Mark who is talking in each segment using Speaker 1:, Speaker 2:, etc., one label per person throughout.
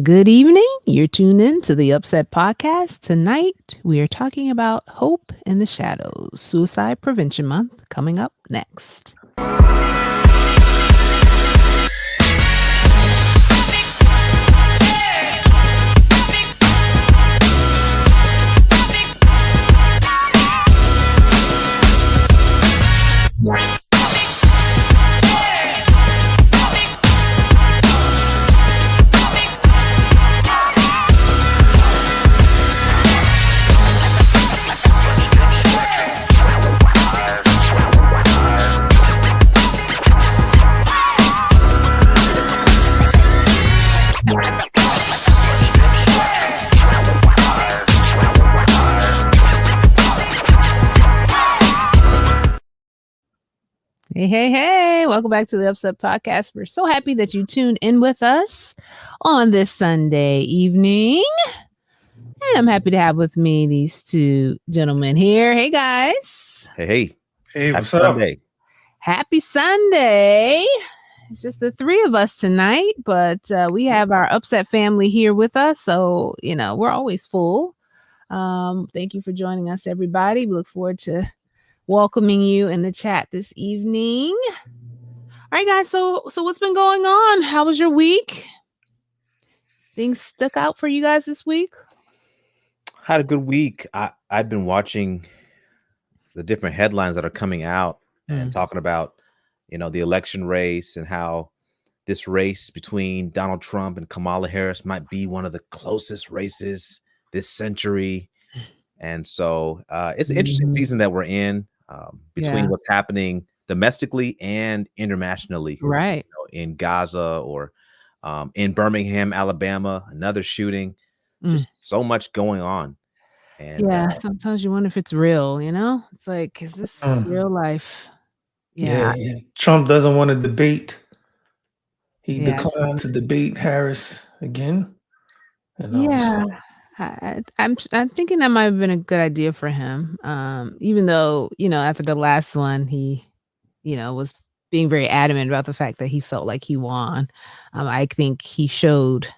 Speaker 1: Good evening. You're tuned in to the UpSet podcast. Tonight, we are talking about hope in the shadows, Suicide Prevention Month coming up next. Hey. Welcome back to the UpSet podcast. We're so happy that you tuned in with us on this Sunday evening. And I'm happy to have with me these two gentlemen here. Hey, guys.
Speaker 2: Hey,
Speaker 3: what's up?
Speaker 1: Happy Sunday. It's just the three of us tonight, but we have our UpSet family here with us. So, we're always full. Thank you for joining us, everybody. We look forward to welcoming you in the chat this evening. All right, guys. So what's been going on? How was your week? Things stuck out for you guys this week?
Speaker 2: Had a good week. I've been watching the different headlines that are coming out and talking about, the election race and how this race between Donald Trump and Kamala Harris might be one of the closest races this century. And so it's an interesting season that we're in. Between what's happening domestically and internationally,
Speaker 1: right?
Speaker 2: In Gaza or in Birmingham, Alabama, another shooting, just so much going on. And
Speaker 1: sometimes you wonder if it's real, it's like, is this real life?
Speaker 3: Yeah. Trump doesn't want to debate. He declined to debate Harris again.
Speaker 1: I'm thinking that might have been a good idea for him. Even though, after the last one, he, was being very adamant about the fact that he felt like he won. I think he showed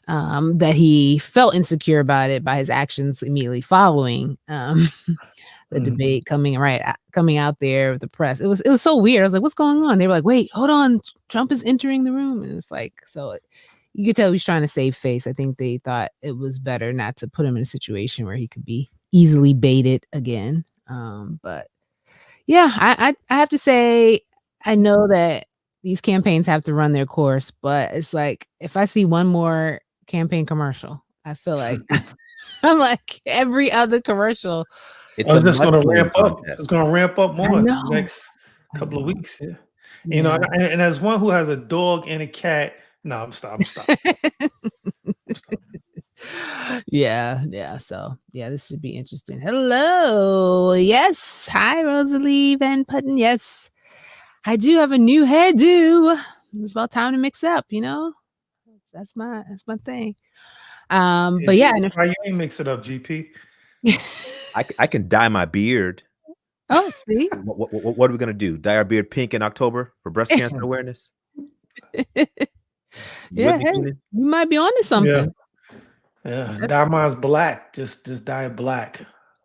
Speaker 1: that he felt insecure about it by his actions immediately following the debate coming out there with the press. It was so weird. I was like, what's going on? They were like, wait, hold on. Trump is entering the room. And it's like, you could tell he's trying to save face. I think they thought it was better not to put him in a situation where he could be easily baited again. But yeah, I have to say, I know that these campaigns have to run their course, but it's like, if I see one more campaign commercial, I feel like I'm like every other commercial.
Speaker 3: It's just going to ramp up. It's going to ramp up more in the next couple of weeks. Yeah. And as one who has a dog and a cat, no, I'm stopping.
Speaker 1: Yeah. So, this should be interesting. Hello. Yes. Hi, Rosalie Van Putten. Yes. I do have a new hairdo. It's about time to mix up, That's my thing. But
Speaker 3: why you ain't mix it up, GP?
Speaker 2: I can dye my beard.
Speaker 1: Oh, see?
Speaker 2: What are we gonna do? Dye our beard pink in October for breast cancer awareness?
Speaker 1: You might be onto something.
Speaker 3: Yeah. Dye mine's black. Just dye it black.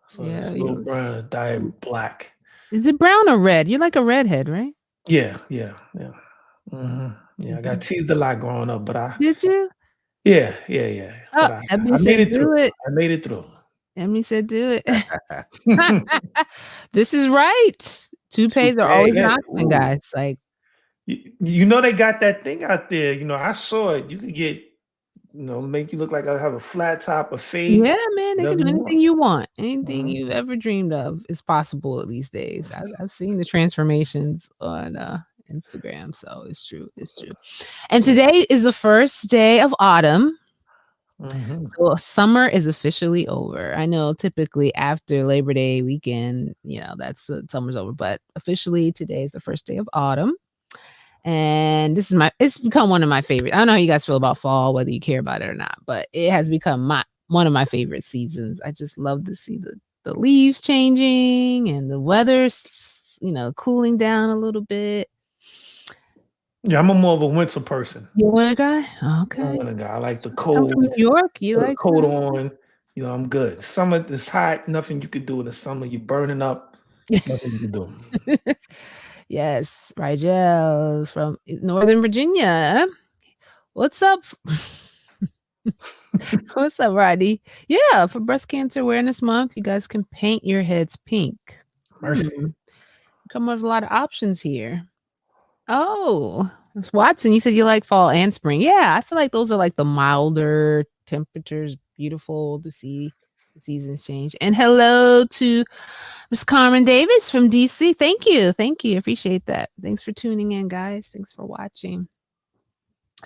Speaker 3: So it's a little brown. Dye it black.
Speaker 1: Is it brown or red? You're like a redhead, right?
Speaker 3: Yeah. Mm-hmm. Yeah, I got teased a lot growing up, but
Speaker 1: did you?
Speaker 3: Yeah.
Speaker 1: Oh, I made it through.
Speaker 3: I made it through.
Speaker 1: Emmy said, "Do it." This is right. Toupees are always knocking, guys. Like,
Speaker 3: they got that thing out there. I saw it. You could get, make you look like I have a flat top, a fade.
Speaker 1: Yeah, man, they can do anything you want. Anything you've ever dreamed of is possible these days. I've seen the transformations on Instagram, so it's true. And today is the first day of autumn. So summer is officially over. I know typically after Labor Day weekend, that's the summer's over, but officially today is the first day of autumn. And it's become one of my favorites. I don't know how you guys feel about fall, whether you care about it or not, but it has become one of my favorite seasons. I just love to see the leaves changing and the weather, cooling down a little bit.
Speaker 3: Yeah, I'm more of a winter person.
Speaker 1: You a winter guy?
Speaker 3: I'm a
Speaker 1: Okay.
Speaker 3: winter guy. I like the
Speaker 1: I'm from
Speaker 3: cold.
Speaker 1: New York. You
Speaker 3: Put a
Speaker 1: like
Speaker 3: coat on. I'm good. Summer is hot. Nothing you can do in the summer. You're burning up. Nothing you can do.
Speaker 1: Yes, Rigel from Northern Virginia. What's up? What's up, Rodney? Yeah, for Breast Cancer Awareness Month, you guys can paint your heads pink.
Speaker 3: Mercy.
Speaker 1: Come up with a lot of options here. Oh, Watson, you said you like fall and spring. Yeah, I feel like those are like the milder temperatures, beautiful to see the seasons change. And hello to Miss Carmen Davis from DC. Thank you. Thank you. Appreciate that. Thanks for tuning in, guys. Thanks for watching.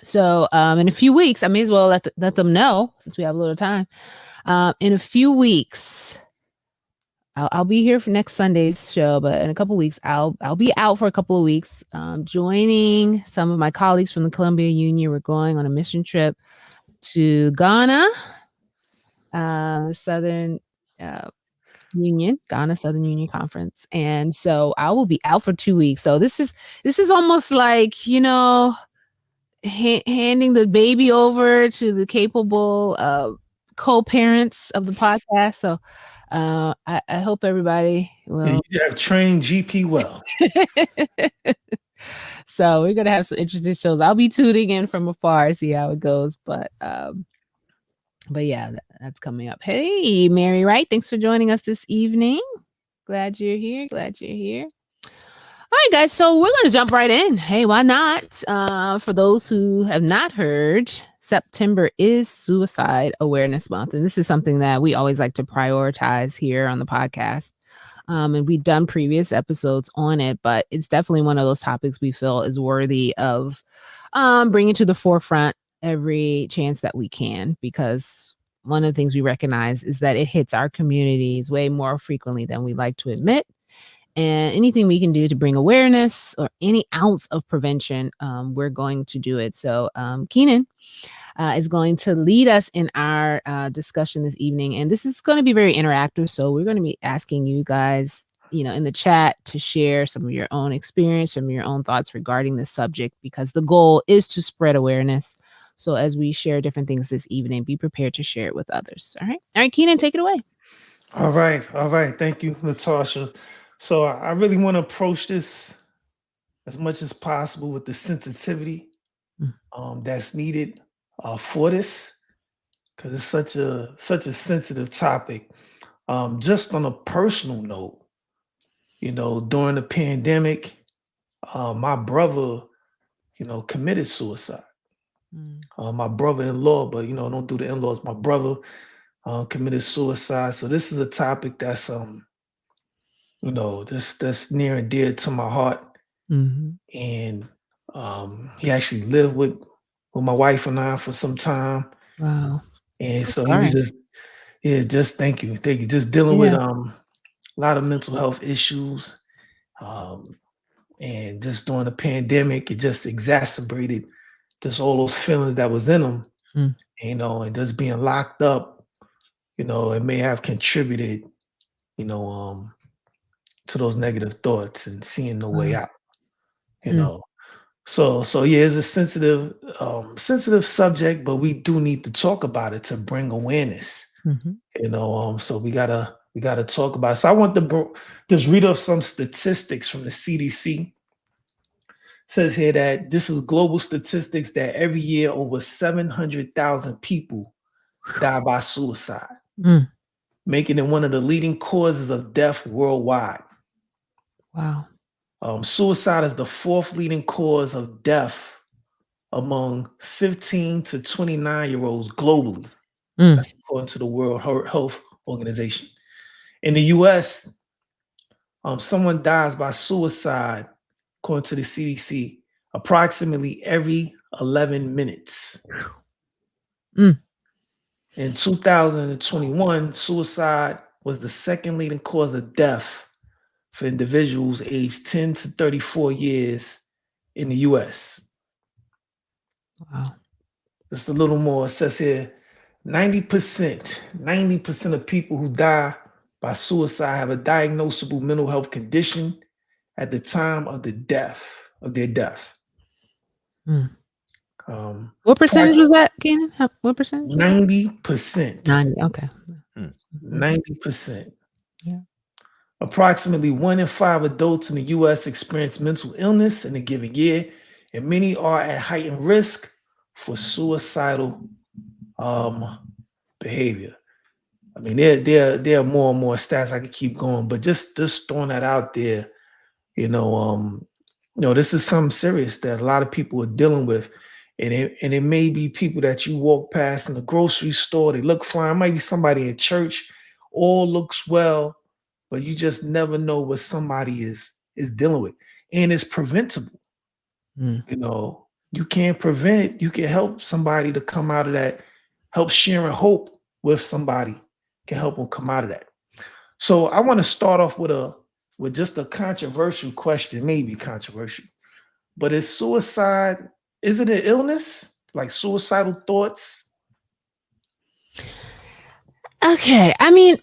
Speaker 1: So, in a few weeks, I may as well let them know since we have a little time. In a few weeks, I'll be here for next Sunday's show, but in a couple weeks, I'll be out for a couple of weeks, joining some of my colleagues from the Columbia Union. We're going on a mission trip to Ghana, Southern Union, Ghana Southern Union Conference, and so I will be out for 2 weeks. So this is almost like handing the baby over to the capable co-parents of the podcast. So I hope everybody will.
Speaker 3: You have trained GP well.
Speaker 1: So we're gonna have some interesting shows. I'll be tuning in from afar, see how it goes. But yeah, that's coming up. Hey, Mary Wright, thanks for joining us this evening. Glad you're here. All right, guys. So we're gonna jump right in. Hey, why not? For those who have not heard, September is Suicide Awareness Month, and this is something that we always like to prioritize here on the podcast. And we've done previous episodes on it, but it's definitely one of those topics we feel is worthy of bringing to the forefront every chance that we can, because one of the things we recognize is that it hits our communities way more frequently than we like to admit. And anything we can do to bring awareness or any ounce of prevention, we're going to do it. So Keenan is going to lead us in our discussion this evening. And this is going to be very interactive. So we're going to be asking you guys, in the chat to share some of your own experience, some of your own thoughts regarding this subject, because the goal is to spread awareness. So as we share different things this evening, be prepared to share it with others. All right, Keenan, take it away.
Speaker 3: All right. Thank you, Natasha. So I really want to approach this as much as possible with the sensitivity that's needed for this, because it's such a sensitive topic. Just on a personal note, during the pandemic, my brother, committed suicide. My brother-in-law, but don't do the in-laws. My brother committed suicide. So this is a topic that's that's near and dear to my heart. And he actually lived with my wife and I for some time.
Speaker 1: Wow.
Speaker 3: And so he was just thank you. Just dealing with a lot of mental health issues. And just during the pandemic, it just exacerbated just all those feelings that was in him, and just being locked up, it may have contributed, to those negative thoughts and seeing no way out, So yeah, it's a sensitive subject, but we do need to talk about it to bring awareness, so we gotta talk about it. So I want to just read off some statistics from the CDC. Says here that this is global statistics that every year over 700,000 people die by suicide, making it one of the leading causes of death worldwide.
Speaker 1: Wow.
Speaker 3: Suicide is the fourth leading cause of death among 15 to 29-year-olds globally. That's according to the World Health Organization. In the US, someone dies by suicide, according to the CDC, approximately every 11 minutes. In 2021, suicide was the second leading cause of death for individuals aged 10 to 34 years in the US.
Speaker 1: Wow.
Speaker 3: Just a little more. It says here, 90% of people who die by suicide have a diagnosable mental health condition at the time of their death.
Speaker 1: Mm.
Speaker 3: Um,
Speaker 1: What percentage
Speaker 3: approx-
Speaker 1: was that, Kenan? What percentage?
Speaker 3: 90%.
Speaker 1: 90, okay.
Speaker 2: Hmm.
Speaker 1: Mhm.
Speaker 3: 90%.
Speaker 1: Yeah.
Speaker 3: Approximately 1 in 5 adults in the US experience mental illness in a given year, and many are at heightened risk for suicidal um, behavior. I mean, there are more and more stats. I could keep going, but just throwing that out there, you know, this is something serious that a lot of people are dealing with. And it may be people that you walk past in the grocery store, they look fine. It might be somebody in church, all looks well, but you just never know what somebody is dealing with. And it's preventable.
Speaker 1: Mm.
Speaker 3: You can't prevent it. You can help somebody to come out of that, help sharing hope with somebody can help them come out of that. So I want to start off with just a controversial question, maybe controversial. But is it an illness? Like suicidal thoughts?
Speaker 1: Okay. I mean,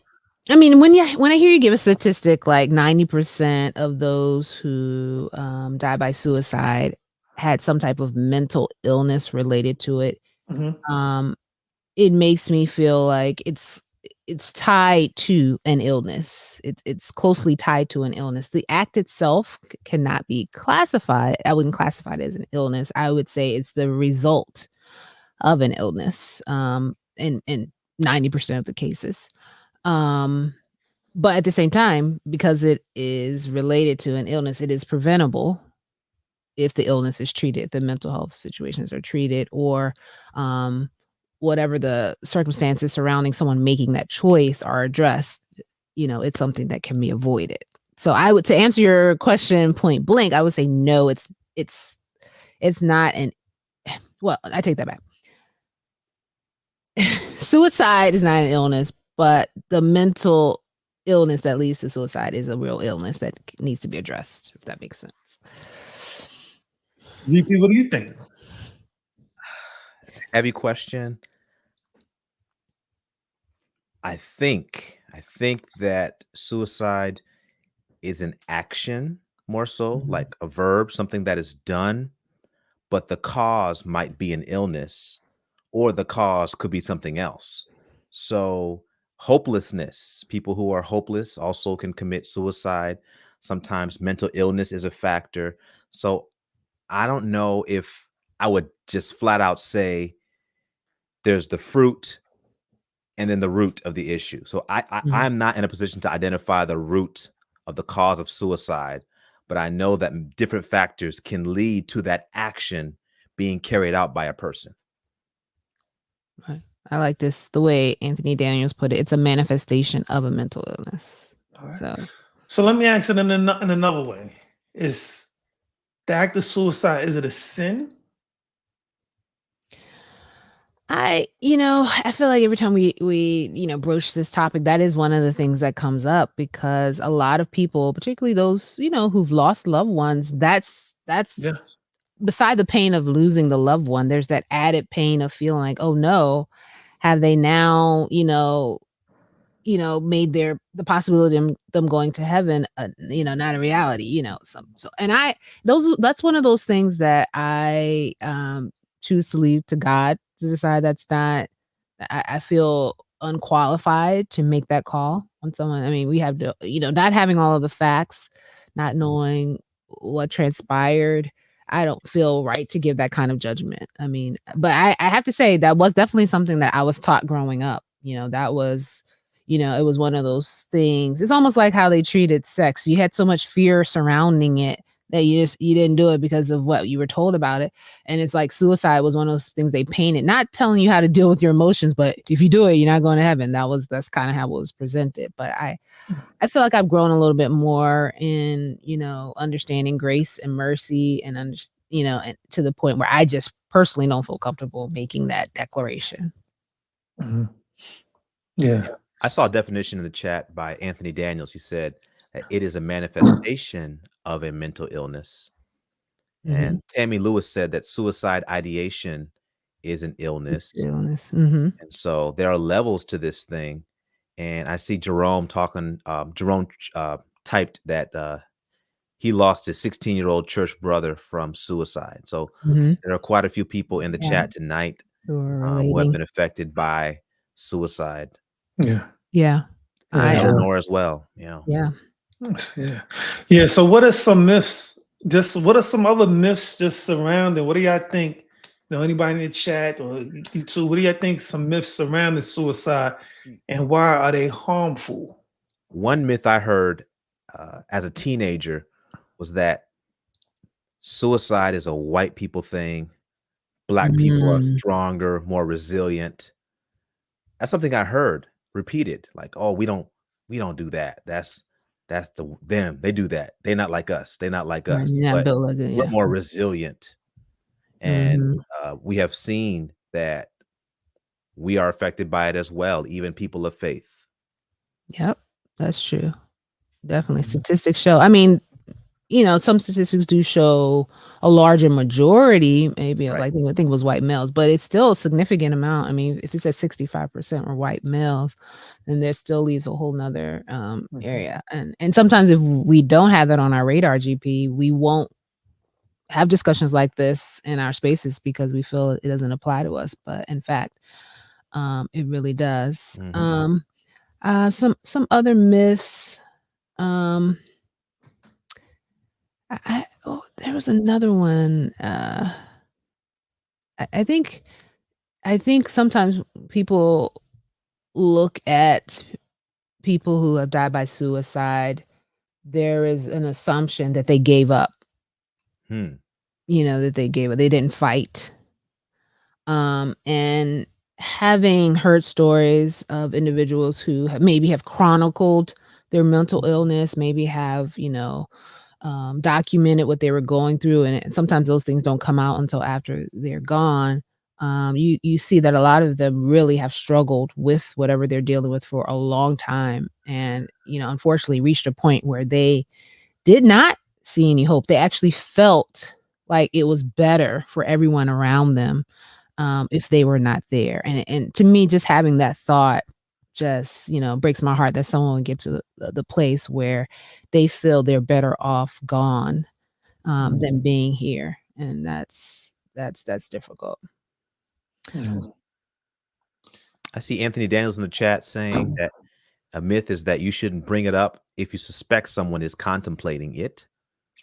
Speaker 1: when I hear you give a statistic like 90% of those who die by suicide had some type of mental illness related to it,
Speaker 3: Mhm.
Speaker 1: um, it makes me feel like it's tied to an illness. It's closely tied to an illness. The act itself cannot be classified. I wouldn't classify it as an illness. I would say it's the result of an illness. In 90% of the cases. Um, but at the same time, because it is related to an illness, it is preventable if the illness is treated, the mental health situations are treated, or um, whatever the circumstances surrounding someone making that choice are addressed. It's something that can be avoided. So I would to answer your question point blank, I would say no, it's it's not an well, I take that back. Suicide is not an illness, but the mental illness that leads to suicide is a real illness that needs to be addressed, if that makes sense.
Speaker 3: VP, what do you think?
Speaker 2: It's a heavy question. I think that suicide is an action more so,
Speaker 3: Mhm.
Speaker 2: like a verb, something that is done, but the cause might be an illness or the cause could be something else. So, hopelessness, people who are hopeless also can commit suicide. Sometimes mental illness is a factor. So, I don't know if I would just flat out say there's the fruit and then the root of the issue. So
Speaker 1: Mhm.
Speaker 2: I'm not in a position to identify the root of the cause of suicide, but I know that different factors can lead to that action being carried out by a person.
Speaker 1: Right. I like this the way Anthony Daniels put it. It's a manifestation of a mental illness.
Speaker 3: All right.
Speaker 1: So
Speaker 3: So let me ask it in another way. Is the act of suicide, is it a sin?
Speaker 1: I feel like every time we broach this topic, that is one of the things that comes up because a lot of people, particularly those, who've lost loved ones, that's
Speaker 3: Yeah.
Speaker 1: beside the pain of losing the loved one, there's that added pain of feeling like, "Oh, no, have they now, made the possibility of them going to heaven, not a reality," so and that's one of those things that I, choose to leave to God to decide. That's not I feel unqualified to make that call on someone. I mean, we have to not having all of the facts, not knowing what transpired, I don't feel right to give that kind of judgment. I mean, but I have to say that was definitely something that I was taught growing up. That was, it was one of those things. It's almost like how they treated sex. You had so much fear surrounding it that you didn't do it because of what you were told about it. And it's like suicide was one of those things they painted, not telling you how to deal with your emotions, but if you do it, you're not going to heaven. That's kind of how it was presented. But I feel like I've grown a little bit more in, understanding grace and mercy and to the point where I just personally don't feel comfortable making that declaration.
Speaker 3: Mhm. Yeah.
Speaker 2: Yeah. I saw a definition in the chat by Anthony Daniels. He said that it is a manifestation of a mental illness.
Speaker 1: Mhm.
Speaker 2: And Tammy Lewis said that suicide ideation is an
Speaker 1: It's
Speaker 2: illness.
Speaker 1: illness. Mhm.
Speaker 2: And so there are levels to this thing. And I see Jerome talking, Jerome typed that he lost his 16-year-old church brother from suicide. So
Speaker 1: Mhm.
Speaker 2: there are quite a few people in the
Speaker 1: Yeah,
Speaker 2: chat tonight
Speaker 1: who are
Speaker 2: who have
Speaker 1: relating.
Speaker 2: been affected by suicide.
Speaker 3: Yeah.
Speaker 1: Yeah.
Speaker 3: Yeah.
Speaker 1: I,
Speaker 2: Eleanor as well. Yeah.
Speaker 1: yeah.
Speaker 3: Yeah. Yeah. So what are some myths? Just what are some other myths just surrounding? What do y'all think? Anybody in the chat or you two, what do y'all think some myths surrounding suicide and why are they harmful?
Speaker 2: One myth I heard as a teenager was that suicide is a white people thing. Black people are
Speaker 1: Mm,
Speaker 2: stronger, more resilient. That's something I heard repeated. Like, oh, we don't do that. That's them. They do that. They're not like us. They're not like
Speaker 1: right,
Speaker 2: us.
Speaker 1: yeah,
Speaker 2: But
Speaker 1: built like a
Speaker 2: we're
Speaker 1: yeah.
Speaker 2: more resilient. And
Speaker 1: Mhm.
Speaker 2: we have seen that we are affected by it as well, even people of faith.
Speaker 1: Yep, that's true. Definitely,
Speaker 3: Mhm.
Speaker 1: statistics show. I mean, some statistics do show a larger majority, maybe of
Speaker 2: Right.
Speaker 1: like, I think it was white males, but it's still a significant amount. I mean, if it's at 65% were white males, then there still leaves a whole nother
Speaker 3: Mhm.
Speaker 1: area. And sometimes if we don't have that on our radar, GP, we won't have discussions like this in our spaces because we feel it doesn't apply to us. But in fact, it really does.
Speaker 2: Hmm.
Speaker 1: Some other myths. Um, there was another one. I think sometimes people look at people who have died by suicide. There is an assumption that they gave up.
Speaker 2: Hmm.
Speaker 1: That they gave up. They didn't fight. And having heard stories of individuals who maybe have chronicled their mental illness, maybe have, documented what they were going through, and sometimes those things don't come out until after they're gone. You see that a lot of them really have struggled with whatever they're dealing with for a long time, and unfortunately reached a point where they did not see any hope. They actually felt like it was better for everyone around them if they were not there. And to me, just having that thought just, breaks my heart that someone would get to the place where they feel they're better off gone than
Speaker 3: Mhm.
Speaker 1: being here. And that's difficult.
Speaker 3: Mhm.
Speaker 2: I see Anthony Daniels in the chat saying that a myth is that you shouldn't bring it up if you suspect someone is contemplating it.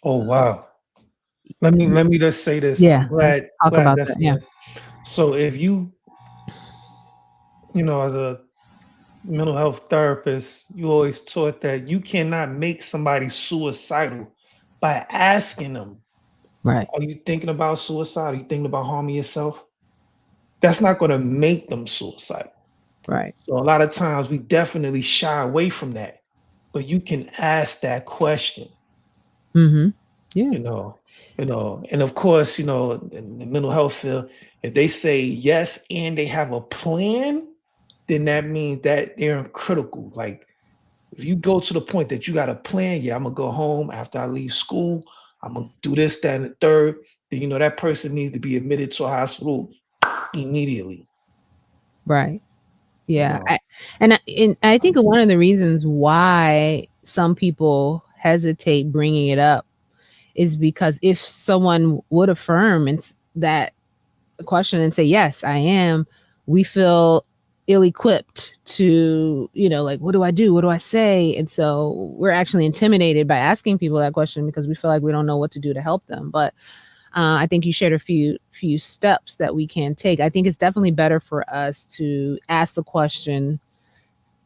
Speaker 3: Oh wow. Let me just say this.
Speaker 1: Yeah,
Speaker 3: I'm
Speaker 1: let's
Speaker 3: glad
Speaker 1: talk
Speaker 3: glad
Speaker 1: about
Speaker 3: that's
Speaker 1: that. Yeah.
Speaker 3: there. So if as a mental health therapist, you always taught that you cannot make somebody suicidal by asking them,
Speaker 1: Right.
Speaker 3: are you thinking about suicide? Are you thinking about harming yourself? That's not going to make them suicidal.
Speaker 1: Right.
Speaker 3: So a lot of times we definitely shy away from that. But you can ask that question,
Speaker 1: Mhm. Yeah.
Speaker 3: you know, and of course, in the mental health field, if they say yes and they have a plan, then that means that they're critical. Like if you go to the point that you got a plan, yeah, I'm gonna go home after I leave school, I'm gonna do this, that, and the third, then that person needs to be admitted to a hospital immediately.
Speaker 1: Right.
Speaker 3: You
Speaker 1: Yeah,
Speaker 3: know.
Speaker 1: and I think one of the reasons why some people hesitate bringing it up is because if someone would affirm that question and say, "Yes, I am," we feel ill-equipped to, like, "What do I do? What do I say?" And so we're actually intimidated by asking people that question because we feel like we don't know what to do to help them. But I think you shared a few steps that we can take. I think it's definitely better for us to ask the question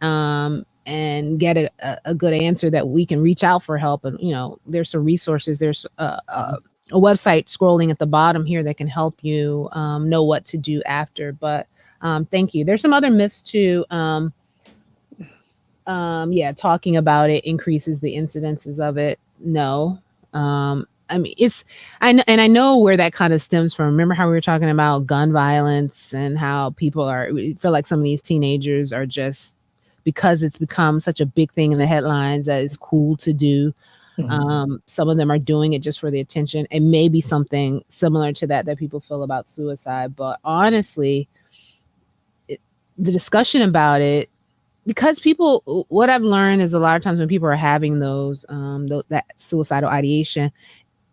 Speaker 1: and get a good answer that we can reach out for help. And there's some resources. There's a website scrolling at the bottom here that can help you know what to do after. But thank you. There's some other myths too. Yeah, talking about it increases the incidences of it. No. I mean, I know where that kind of stems from. Remember how we were talking about gun violence and how we feel like some of these teenagers are just, because it's become such a big thing in the headlines that it's cool to do.
Speaker 3: Mhm.
Speaker 1: Some of them are doing it just for the attention. It may be something similar to that people feel about suicide, but honestly, the discussion about it because people, what I've learned is a lot of times when people are having that suicidal ideation,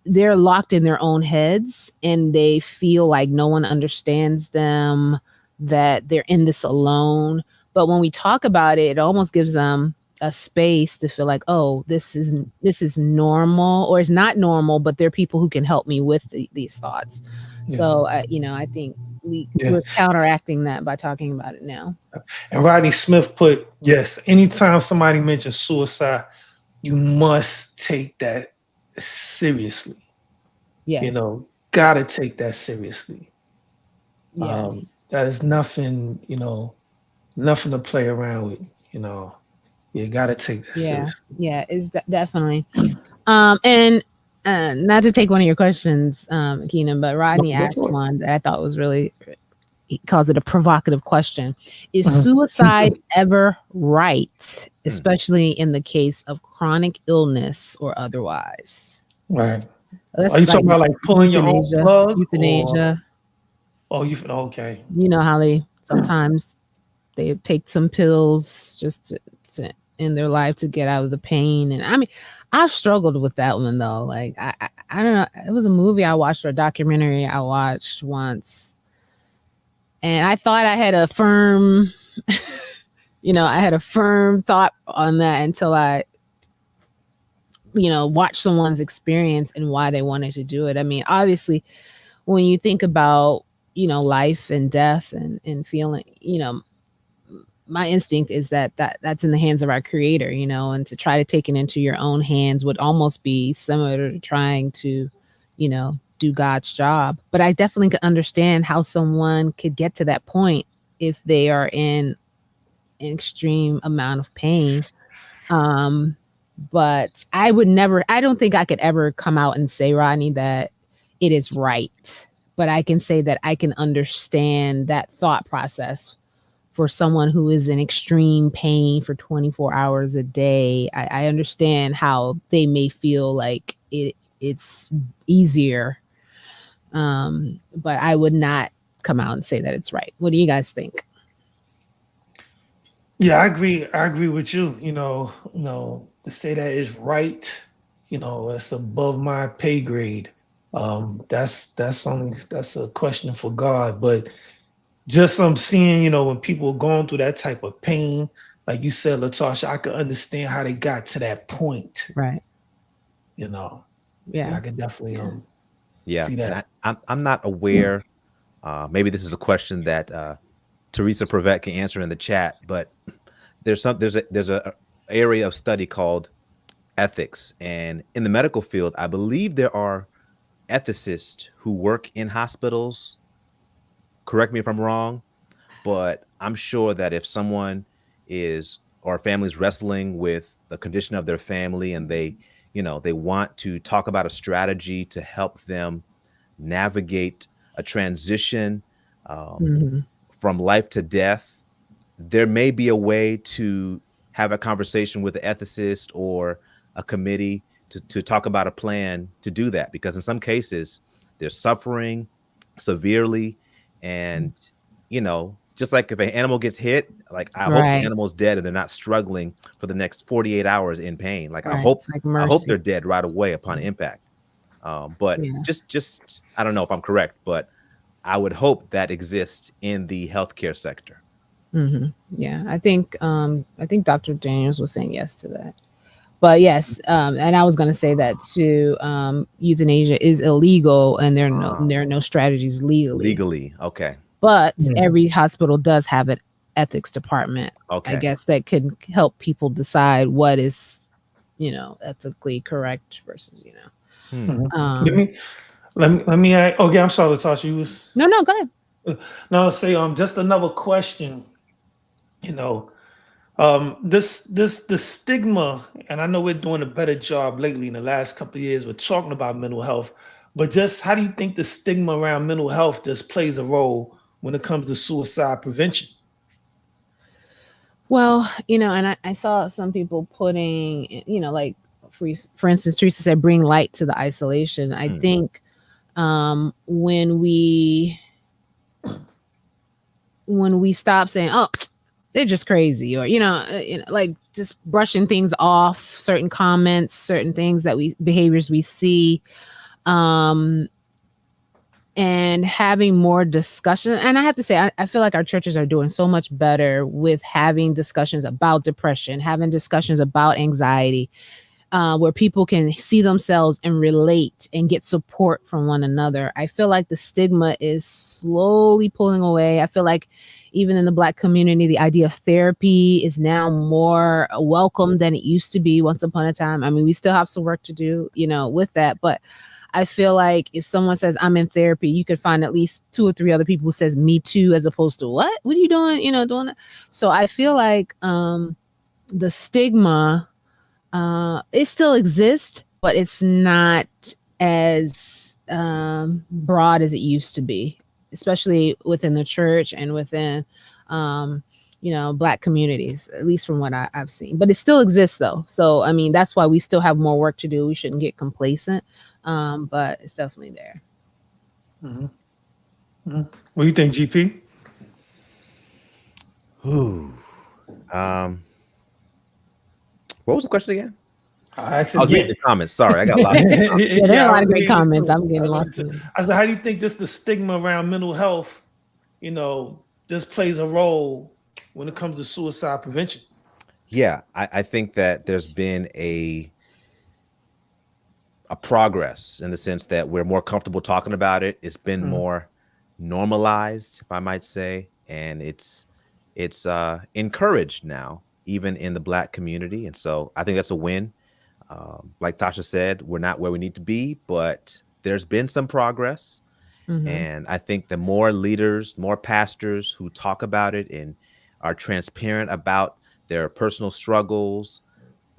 Speaker 1: they're locked in their own heads and they feel like no one understands them, that they're in this alone. But when we talk about it, it almost gives them a space to feel like, oh, this is normal, or it's not normal, but there are people who can help me with these thoughts.
Speaker 3: Yeah.
Speaker 1: So I think we're counteracting that by talking about it now.
Speaker 3: And Rodney Smith put, yes, anytime somebody mentions suicide, you must take that seriously.
Speaker 1: Yes.
Speaker 3: Gotta take that seriously.
Speaker 1: Yes.
Speaker 3: That is nothing, nothing to play around with. You gotta take that seriously.
Speaker 1: Yeah, it's definitely. And not to take one of your questions, Keenan, but Rodney
Speaker 3: Go
Speaker 1: asked
Speaker 3: for it.
Speaker 1: one that I thought was really, he calls it a provocative question. Is
Speaker 3: Mhm.
Speaker 1: suicide ever right, especially in the case of chronic illness or otherwise?
Speaker 3: Right.
Speaker 1: That's
Speaker 3: Are you
Speaker 1: like
Speaker 3: talking about like pulling your own plug or
Speaker 1: euthanasia.
Speaker 3: okay.
Speaker 1: You know how they sometimes they take some pills just to in their life to get out of the pain. And I mean, I've struggled with that one though. Like I don't know. It was a movie I watched or a documentary I watched once, and I thought I had a firm, I had a firm thought on that until I, watched someone's experience and why they wanted to do it. I mean, obviously, when you think about life and death and feeling, my instinct is that's in the hands of our creator, and to try to take it into your own hands would almost be similar to trying to, do God's job. But I definitely could understand how someone could get to that point if they are in an extreme amount of pain. But I don't think I could ever come out and say, Rodney, that it is right. But I can say that I can understand that thought process for someone who is in extreme pain for 24 hours a day. I understand how they may feel like it's easier. But I would not come out and say that it's right. What do you guys think?
Speaker 3: Yeah, I agree. I agree with you. To say that is right, it's above my pay grade. That's a question for God. But just I'm seeing, when people are going through that type of pain, like you said, Latasha, I could understand how they got to that point.
Speaker 1: Right.
Speaker 3: I could definitely
Speaker 2: Yeah,
Speaker 3: see
Speaker 2: and
Speaker 3: that.
Speaker 2: I'm not aware. Maybe this is a question that Teresa Prevet can answer in the chat, but there's a area of study called ethics, and in the medical field, I believe there are ethicists who work in hospitals. Correct me if I'm wrong, but I'm sure that if someone is or a family's wrestling with the condition of their family and they want to talk about a strategy to help them navigate a transition from life to death, there may be a way to have a conversation with an ethicist or a committee to talk about a plan to do that, because in some cases they're suffering severely, and just like if an animal gets hit, like I hope the
Speaker 1: Right.
Speaker 2: animal's dead and they're not struggling for the next 48 hours in pain. Like
Speaker 1: Right. It's like
Speaker 2: I hope
Speaker 1: mercy.
Speaker 2: they're dead right away upon impact. But
Speaker 1: Yeah.
Speaker 2: just I don't know if I'm correct, but I would hope that exists in the healthcare sector.
Speaker 1: Yeah, I think Dr. Daniels was saying yes to that. But yes, and I was going to say that too. Euthanasia is illegal, and there are no strategies legally.
Speaker 2: Okay.
Speaker 1: But every hospital does have an ethics department.
Speaker 2: Okay.
Speaker 1: I guess that can help people decide what is, ethically correct versus,
Speaker 3: Let me okay, I'm sorry, Latasha. You was
Speaker 1: No, go ahead.
Speaker 3: no, say just another question. This the stigma, and I know we're doing a better job lately in the last couple of years with talking about mental health, but just how do you think the stigma around mental health just plays a role when it comes to suicide prevention?
Speaker 1: Well, and I saw some people putting, like for instance, Teresa said, bring light to the isolation. I think when we stop saying, oh, they're just crazy, or like just brushing things off, certain comments, certain things that we behaviors we see, um and having more discussion. And I have to say, I feel like our churches are doing so much better with having discussions about depression, having discussions about anxiety, where people can see themselves and relate and get support from one another. I feel like the stigma is slowly pulling away. I feel like even in the Black community, the idea of therapy is now more welcome than it used to be once upon a time. I mean, we still have some work to do, with that, but I feel like if someone says I'm in therapy, you could find at least 2 or 3 other people who says me too, as opposed to what are you doing, doing that. So I feel like the stigma, it still exists, but it's not as broad as it used to be, especially within the church and within Black communities, at least from what I've seen. But it still exists though. So I mean, that's why we still have more work to do. We shouldn't get complacent. But it's definitely there.
Speaker 3: Mm-hmm. Mm-hmm. What do you think, GP?
Speaker 2: Ooh. What was the question again?
Speaker 3: I
Speaker 2: was reading the comments. Sorry, I got lost.
Speaker 1: Yeah, there are a lot of great comments. I'm getting lost in it.
Speaker 3: I said, how do you think the stigma around mental health, just plays a role when it comes to suicide prevention?
Speaker 2: Yeah, I think that there's been a progress in the sense that we're more comfortable talking about it. It's been more normalized, if I might say, and it's encouraged now, even in the Black community. And so I think that's a win. Like Tasha said, we're not where we need to be, but there's been some progress. And I think the more leaders, more pastors who talk about it and are transparent about their personal struggles,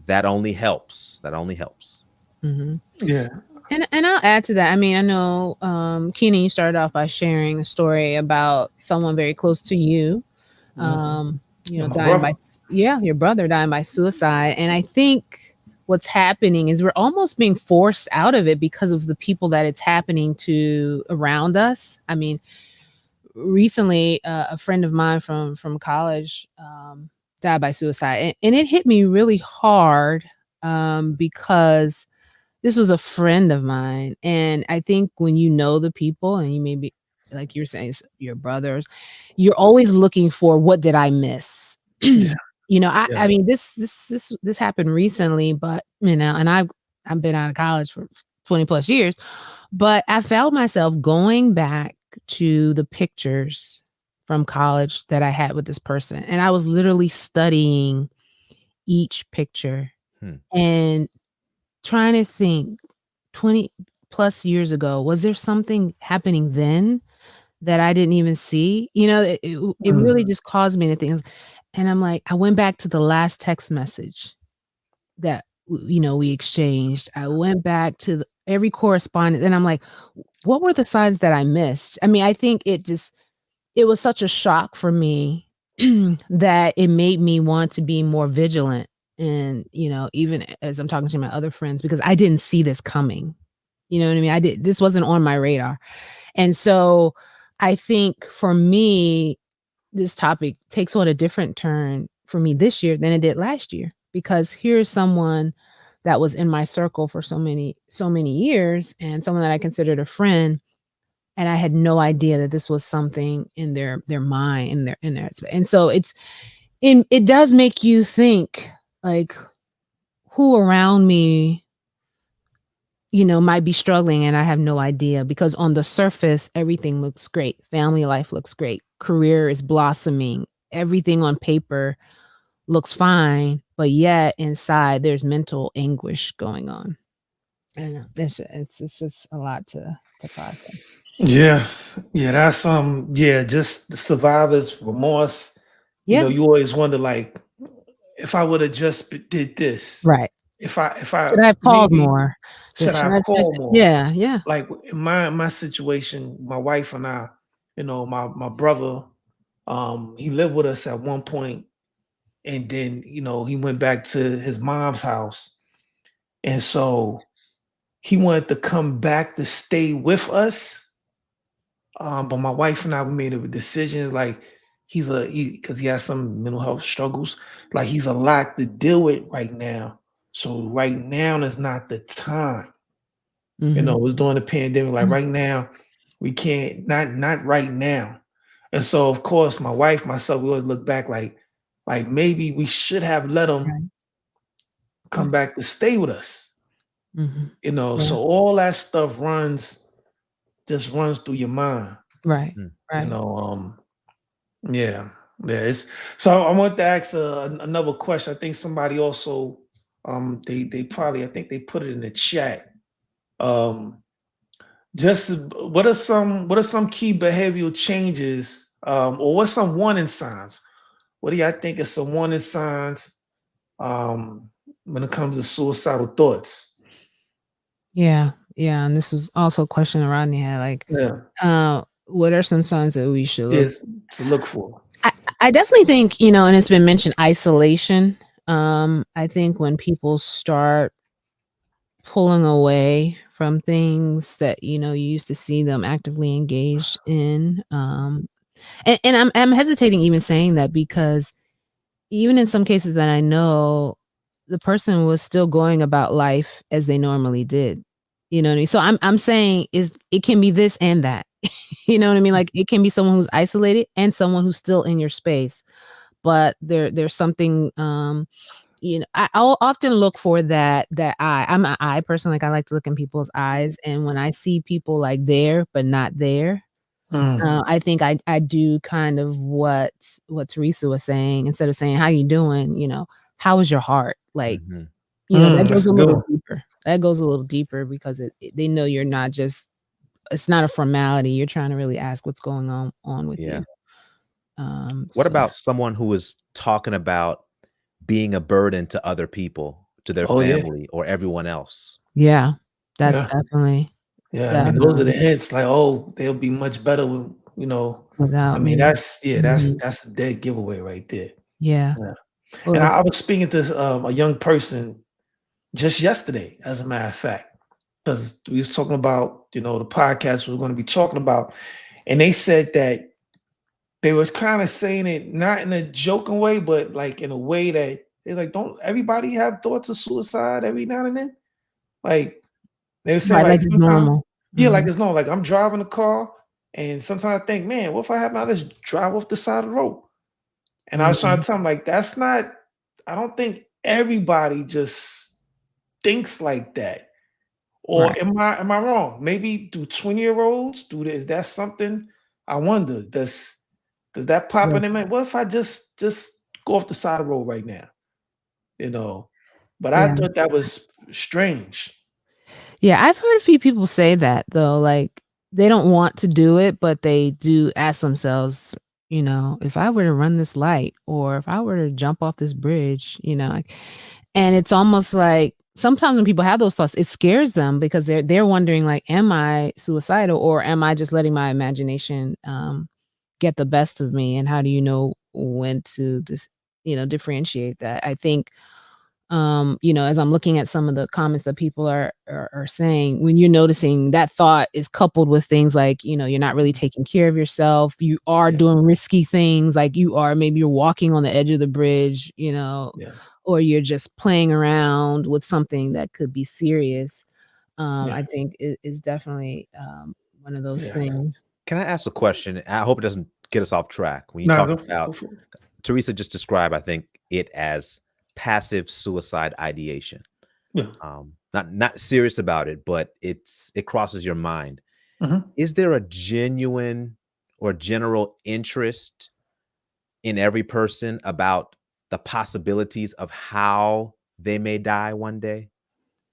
Speaker 2: that only helps. That only helps.
Speaker 3: Yeah.
Speaker 1: And I'll add to that. I mean, I know, Keenan, you started off by sharing a story about someone very close to you, dying your brother dying by suicide. And I think what's happening is we're almost being forced out of it because of the people that it's happening to around us. I mean, recently, a friend of mine from college died by suicide, and it hit me really hard, because this was a friend of mine. And I think when you know the people and you maybe, like you're saying, it's your brothers, you're always looking for, what did I miss?
Speaker 3: Yeah.
Speaker 1: I mean, this happened recently, but and I've been out of college for 20 plus years, but I found myself going back to the pictures from college that I had with this person. And I was literally studying each picture and trying to think, 20 plus years ago, was there something happening then that I didn't even see? It really just caused me to think. And I'm like, I went back to the last text message that we exchanged. I went back to every correspondence, and I'm like, what were the signs that I missed? I mean, I think it was such a shock for me that it made me want to be more vigilant. And, even as I'm talking to my other friends, because I didn't see this coming. You know what I mean? This wasn't on my radar. And so I think for me, this topic takes on a different turn for me this year than it did last year, because here's someone that was in my circle for so many years, and someone that I considered a friend. And I had no idea that this was something in their mind, in their, and so it does make you think, like, who around me, might be struggling, and I have no idea, because on the surface, everything looks great. Family life looks great. Career is blossoming. Everything on paper looks fine, but yet inside there's mental anguish going on. And it's just a lot to process.
Speaker 3: Yeah. That's just the survivor's remorse.
Speaker 1: Yeah.
Speaker 3: You always wonder, like, if I would have just did this,
Speaker 1: Right.
Speaker 3: If I
Speaker 1: should I have called more?
Speaker 3: Should I have called more?
Speaker 1: Yeah.
Speaker 3: Like in my situation, my wife and I, my brother, he lived with us at one point, and then he went back to his mom's house, and so he wanted to come back to stay with us. But my wife and I, we made a decision, like, because he has some mental health struggles. Like he's a lot to deal with right now. So right now is not the time.
Speaker 1: Mhm.
Speaker 3: It was during the pandemic. Like
Speaker 1: Mm.
Speaker 3: right now, we can't not right now. And so of course, my wife, myself, we always look back like maybe we should have let him
Speaker 1: Right.
Speaker 3: come
Speaker 1: Right.
Speaker 3: back to stay with us.
Speaker 1: Mhm.
Speaker 3: So
Speaker 1: Yeah.
Speaker 3: all that stuff just runs through your mind.
Speaker 1: Right.
Speaker 2: Mm.
Speaker 3: You
Speaker 1: Right.
Speaker 3: know, yeah, yeah. It's so I want to ask another question. I think somebody also they probably I think they put it in the chat. Um, just what are some key behavioral changes or what's some warning signs? What do y'all think is some warning signs um when it comes to suicidal thoughts?
Speaker 1: Yeah. Yeah, and this was also a question Rodney had, like,
Speaker 3: Yeah,
Speaker 1: what are some signs that we should look.
Speaker 3: is to look for.
Speaker 1: I I definitely think, and it's been mentioned, isolation. I think when people start pulling away from things that, you used to see them actively engaged in, and I'm hesitating even saying that because even in some cases that I know, the person was still going about life as they normally did. You know what I mean? So I'm saying is it can be this and that. You know what I mean? Like, it can be someone who's isolated and someone who's still in your space, but there's something, I'll often look for that eye. I'm an eye person, like, I like to look in people's eyes, and when I see people, like, there, but not there,
Speaker 3: Mm,
Speaker 1: I think I do kind of what Teresa was saying. Instead of saying, "How you doing?" "How is your heart?" Like,
Speaker 2: Mhm.
Speaker 1: that goes
Speaker 3: that's
Speaker 1: a
Speaker 3: a good
Speaker 1: little
Speaker 3: one.
Speaker 1: deeper. That goes a little deeper because they know you're not just it's not a formality. You're trying to really ask what's going on with
Speaker 2: Yeah.
Speaker 1: you.
Speaker 2: What
Speaker 1: So
Speaker 2: about someone who is talking about being a burden to other people, to their
Speaker 3: Oh yeah,
Speaker 2: family or everyone else?
Speaker 1: yeah, that's
Speaker 3: yeah.
Speaker 1: definitely
Speaker 3: Yeah, I mean, those are the
Speaker 1: definitely
Speaker 3: hints like, oh, they'll be much better with, I
Speaker 1: without
Speaker 3: mean,
Speaker 1: me.
Speaker 3: that's
Speaker 1: Mhm.
Speaker 3: that's a dead giveaway right there.
Speaker 1: Yeah.
Speaker 3: Yeah. And
Speaker 1: Or
Speaker 3: I was speaking to a young person just yesterday, as a matter of fact, because we was talking about, the podcast we are going to be talking about, and they said that they was kind of saying it not in a joking way, but like in a way that they're like, don't everybody have thoughts of suicide every now and then? Like they were saying
Speaker 1: right,
Speaker 3: like
Speaker 1: like it's
Speaker 3: sometimes,
Speaker 1: normal.
Speaker 3: yeah, like
Speaker 1: Mhm.
Speaker 3: it's no, like I'm driving a car and sometimes I think, man, what if I have not just drive off the side of the road? And I was trying
Speaker 1: Mhm.
Speaker 3: to tell him like that's not, I don't think everybody just thinks like that. Or
Speaker 1: Right.
Speaker 3: am I wrong? Maybe do 20-year-olds do this? Is that something I wonder? Does that pop
Speaker 1: Yeah.
Speaker 3: in their mind? What if I just go off the side of the road right now? You know. But I
Speaker 1: Yeah.
Speaker 3: thought that was strange.
Speaker 1: Yeah, I've heard a few people say that though, like, they don't want to do it, but they do ask themselves, "If I were to run this light or if I were to jump off this bridge," like, and it's almost like sometimes when people have those thoughts, it scares them because they're wondering like, "Am I suicidal or am I just letting my imagination, get the best of me?" And how do you know when to differentiate that? I think as I'm looking at some of the comments that people are saying, when you're noticing that thought is coupled with things like, you're not really taking care of yourself, you are
Speaker 3: Yeah,
Speaker 1: doing risky things, like maybe you're walking on the edge of the bridge,
Speaker 3: yeah,
Speaker 1: or you're just playing around with something that could be serious.
Speaker 3: yeah,
Speaker 1: I think it is definitely one of those
Speaker 3: yeah.
Speaker 1: things.
Speaker 2: Can I ask a question? I hope it doesn't get us off track. When you
Speaker 3: Nah,
Speaker 2: talk
Speaker 3: go
Speaker 2: about
Speaker 3: for it.
Speaker 2: Teresa just described, I think, it as passive suicide ideation.
Speaker 3: Yeah.
Speaker 2: Not serious about it, but it crosses your mind.
Speaker 3: Mhm.
Speaker 2: Is there a genuine or general interest in every person about the possibilities of how they may die one day?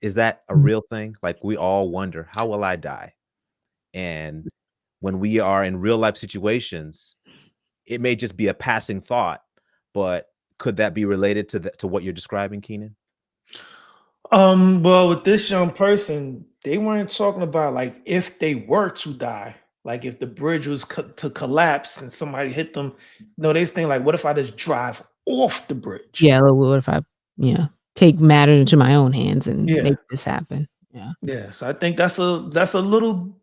Speaker 2: Is that a
Speaker 1: Mm.
Speaker 2: real thing? Like we all wonder, how will I die? And when we are in real life situations, it may just be a passing thought, but could that be related to what you're describing, Keenan?
Speaker 3: Well, with this young person, they weren't talking about like if they were to die, like if the bridge was to collapse and somebody hit them. No, they was thinking like, what if I just drive off the bridge?
Speaker 1: Yeah, like, what if I, take matter into my own hands and
Speaker 3: Yeah,
Speaker 1: make this happen? Yeah.
Speaker 3: yeah. So I think that's a little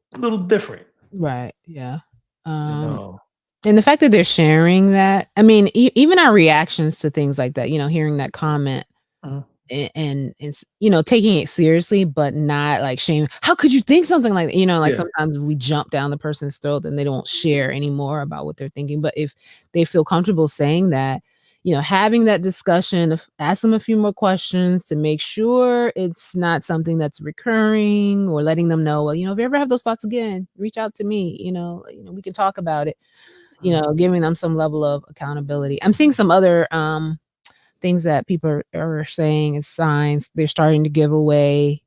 Speaker 3: different,
Speaker 1: Right, yeah.
Speaker 3: you
Speaker 1: Um,
Speaker 3: know.
Speaker 1: And the fact that they're sharing that, I mean, even our reactions to things like that, hearing that comment
Speaker 3: Mhm.
Speaker 1: and it's, taking it seriously, but not like shame. How could you think something like that? Like
Speaker 3: Yeah.
Speaker 1: sometimes we jump down the person's throat and they don't share anymore about what they're thinking. But if they feel comfortable saying that, having that discussion, ask them a few more questions to make sure it's not something that's recurring, or letting them know, well, if you ever have those thoughts again, reach out to me, we can talk about it,
Speaker 3: Mhm.
Speaker 1: giving them some level of accountability. I'm seeing some other things that people are saying as signs. They're starting to give away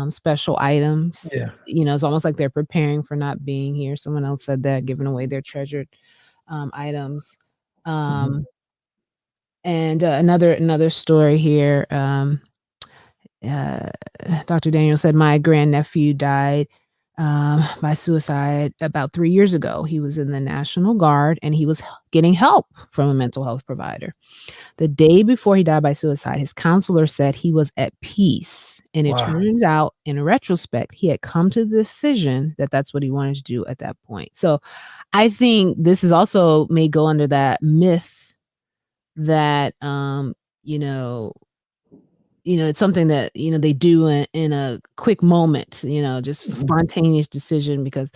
Speaker 1: special items.
Speaker 3: Yeah.
Speaker 1: It's almost like they're preparing for not being here. Someone else said that, giving away their treasured items.
Speaker 3: Mhm.
Speaker 1: Um, and another story here. Uh, Dr. Daniel said, my grandnephew died by suicide about 3 years ago. He was in the National Guard and he was getting help from a mental health provider. The day before he died by suicide, his counselor said he was at peace. And it
Speaker 3: Wow.
Speaker 1: turned out, in retrospect, he had come to the decision that that's what he wanted to do at that point. So I think this is also may go under that myth that, you know, it's something that, they do in a quick moment, just a
Speaker 3: Mhm.
Speaker 1: spontaneous decision because,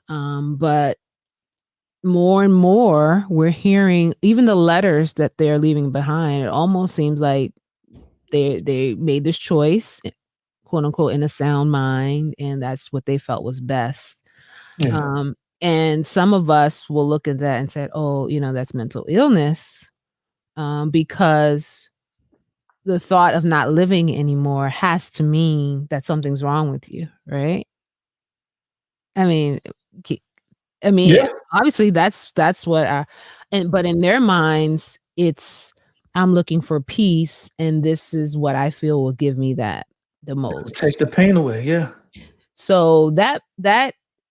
Speaker 1: but more and more we're hearing even the letters that they're leaving behind. It almost seems like they made this choice, quote unquote, in a sound mind, and that's what they felt was best.
Speaker 3: Yeah.
Speaker 1: And some of us will look at that and say, oh, that's mental illness, because the thought of not living anymore has to mean that something's wrong with you, right? I mean, ki I mean,
Speaker 3: Yeah.
Speaker 1: obviously, that's what but in their minds, it's, "I'm looking for peace, and this is what I feel will give me that the
Speaker 3: Take
Speaker 1: most."
Speaker 3: the pain away. Yeah.
Speaker 1: So that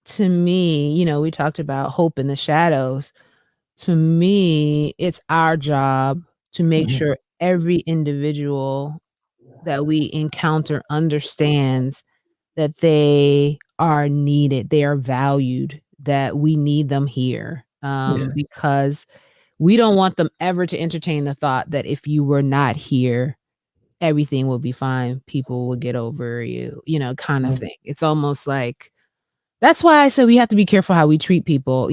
Speaker 1: to me, we talked about hope in the shadows. To me, it's our job to make
Speaker 3: Mhm.
Speaker 1: sure every individual that we encounter understands that they are needed, they are valued, that we need them here,
Speaker 3: Yeah.
Speaker 1: because we don't want them ever to entertain the thought that if you were not here, everything will be fine, people will get over you, kind of
Speaker 3: Mhm.
Speaker 1: thing. It's almost like that's why I said we have to be careful how we treat people,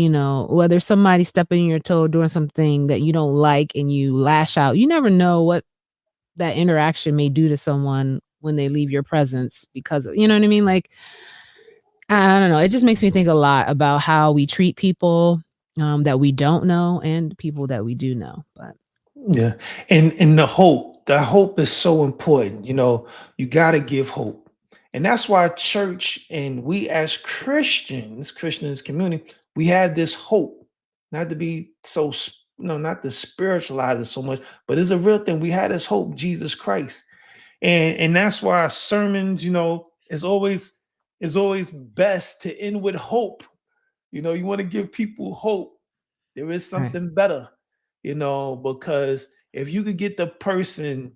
Speaker 1: whether somebody's stepping your toe, doing something that you don't like and you lash out, you never know what that interaction may do to someone when they leave your presence because you know what I mean? Like, I don't know, it just makes me think a lot about how we treat people, that we don't know and people that we do know, but
Speaker 3: Yeah. And the hope is so important. You got to give hope. And that's why church and we as Christians community, we have this hope. Not to be so not to spiritualize it so much, but it's a real thing. We had this hope, Jesus Christ. And that's why sermons, is always best to end with hope. You want to give people hope. There is
Speaker 1: right.
Speaker 3: something better, because if you could get the person,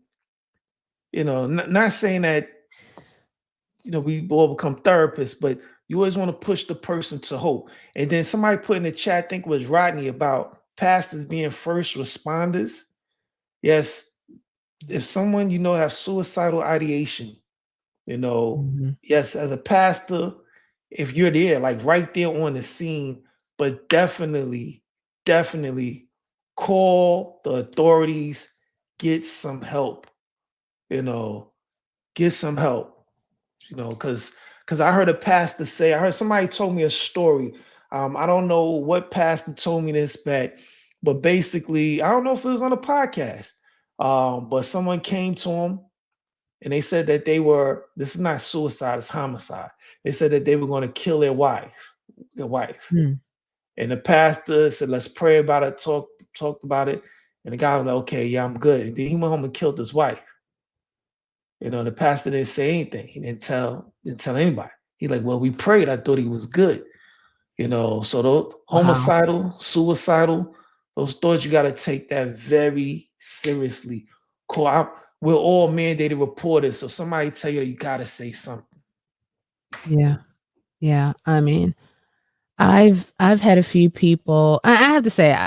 Speaker 3: not saying that, we all become therapists, but you always want to push the person to hope. And then somebody put in the chat, I think it was Rodney, about pastors being first responders. Yes, if someone have suicidal ideation, you know,
Speaker 1: Mhm.
Speaker 3: yes, as a pastor, if you're there, like right there on the scene, but definitely call the authorities, get some help, you know, get some help, because I heard a pastor say, I heard somebody told me a story. I don't know what pastor told me this back, but basically, I don't know if it was on a podcast. But someone came to him and they said that this is not suicide, it's homicide. They said that they were going to kill their wife.
Speaker 1: Mm.
Speaker 3: And the pastor said, let's pray about it, talked about it. And the guy was like, okay, yeah, I'm good. And then he went home and killed his wife. The pastor didn't say anything. He didn't tell anybody. He like, well, we prayed. I thought he was good. So those
Speaker 1: Wow.
Speaker 3: homicidal, suicidal, those thoughts, you got to take that very seriously. We're all mandated reporters. So somebody tell you got to say something.
Speaker 1: Yeah. Yeah. I mean, I've had a few people I have to say,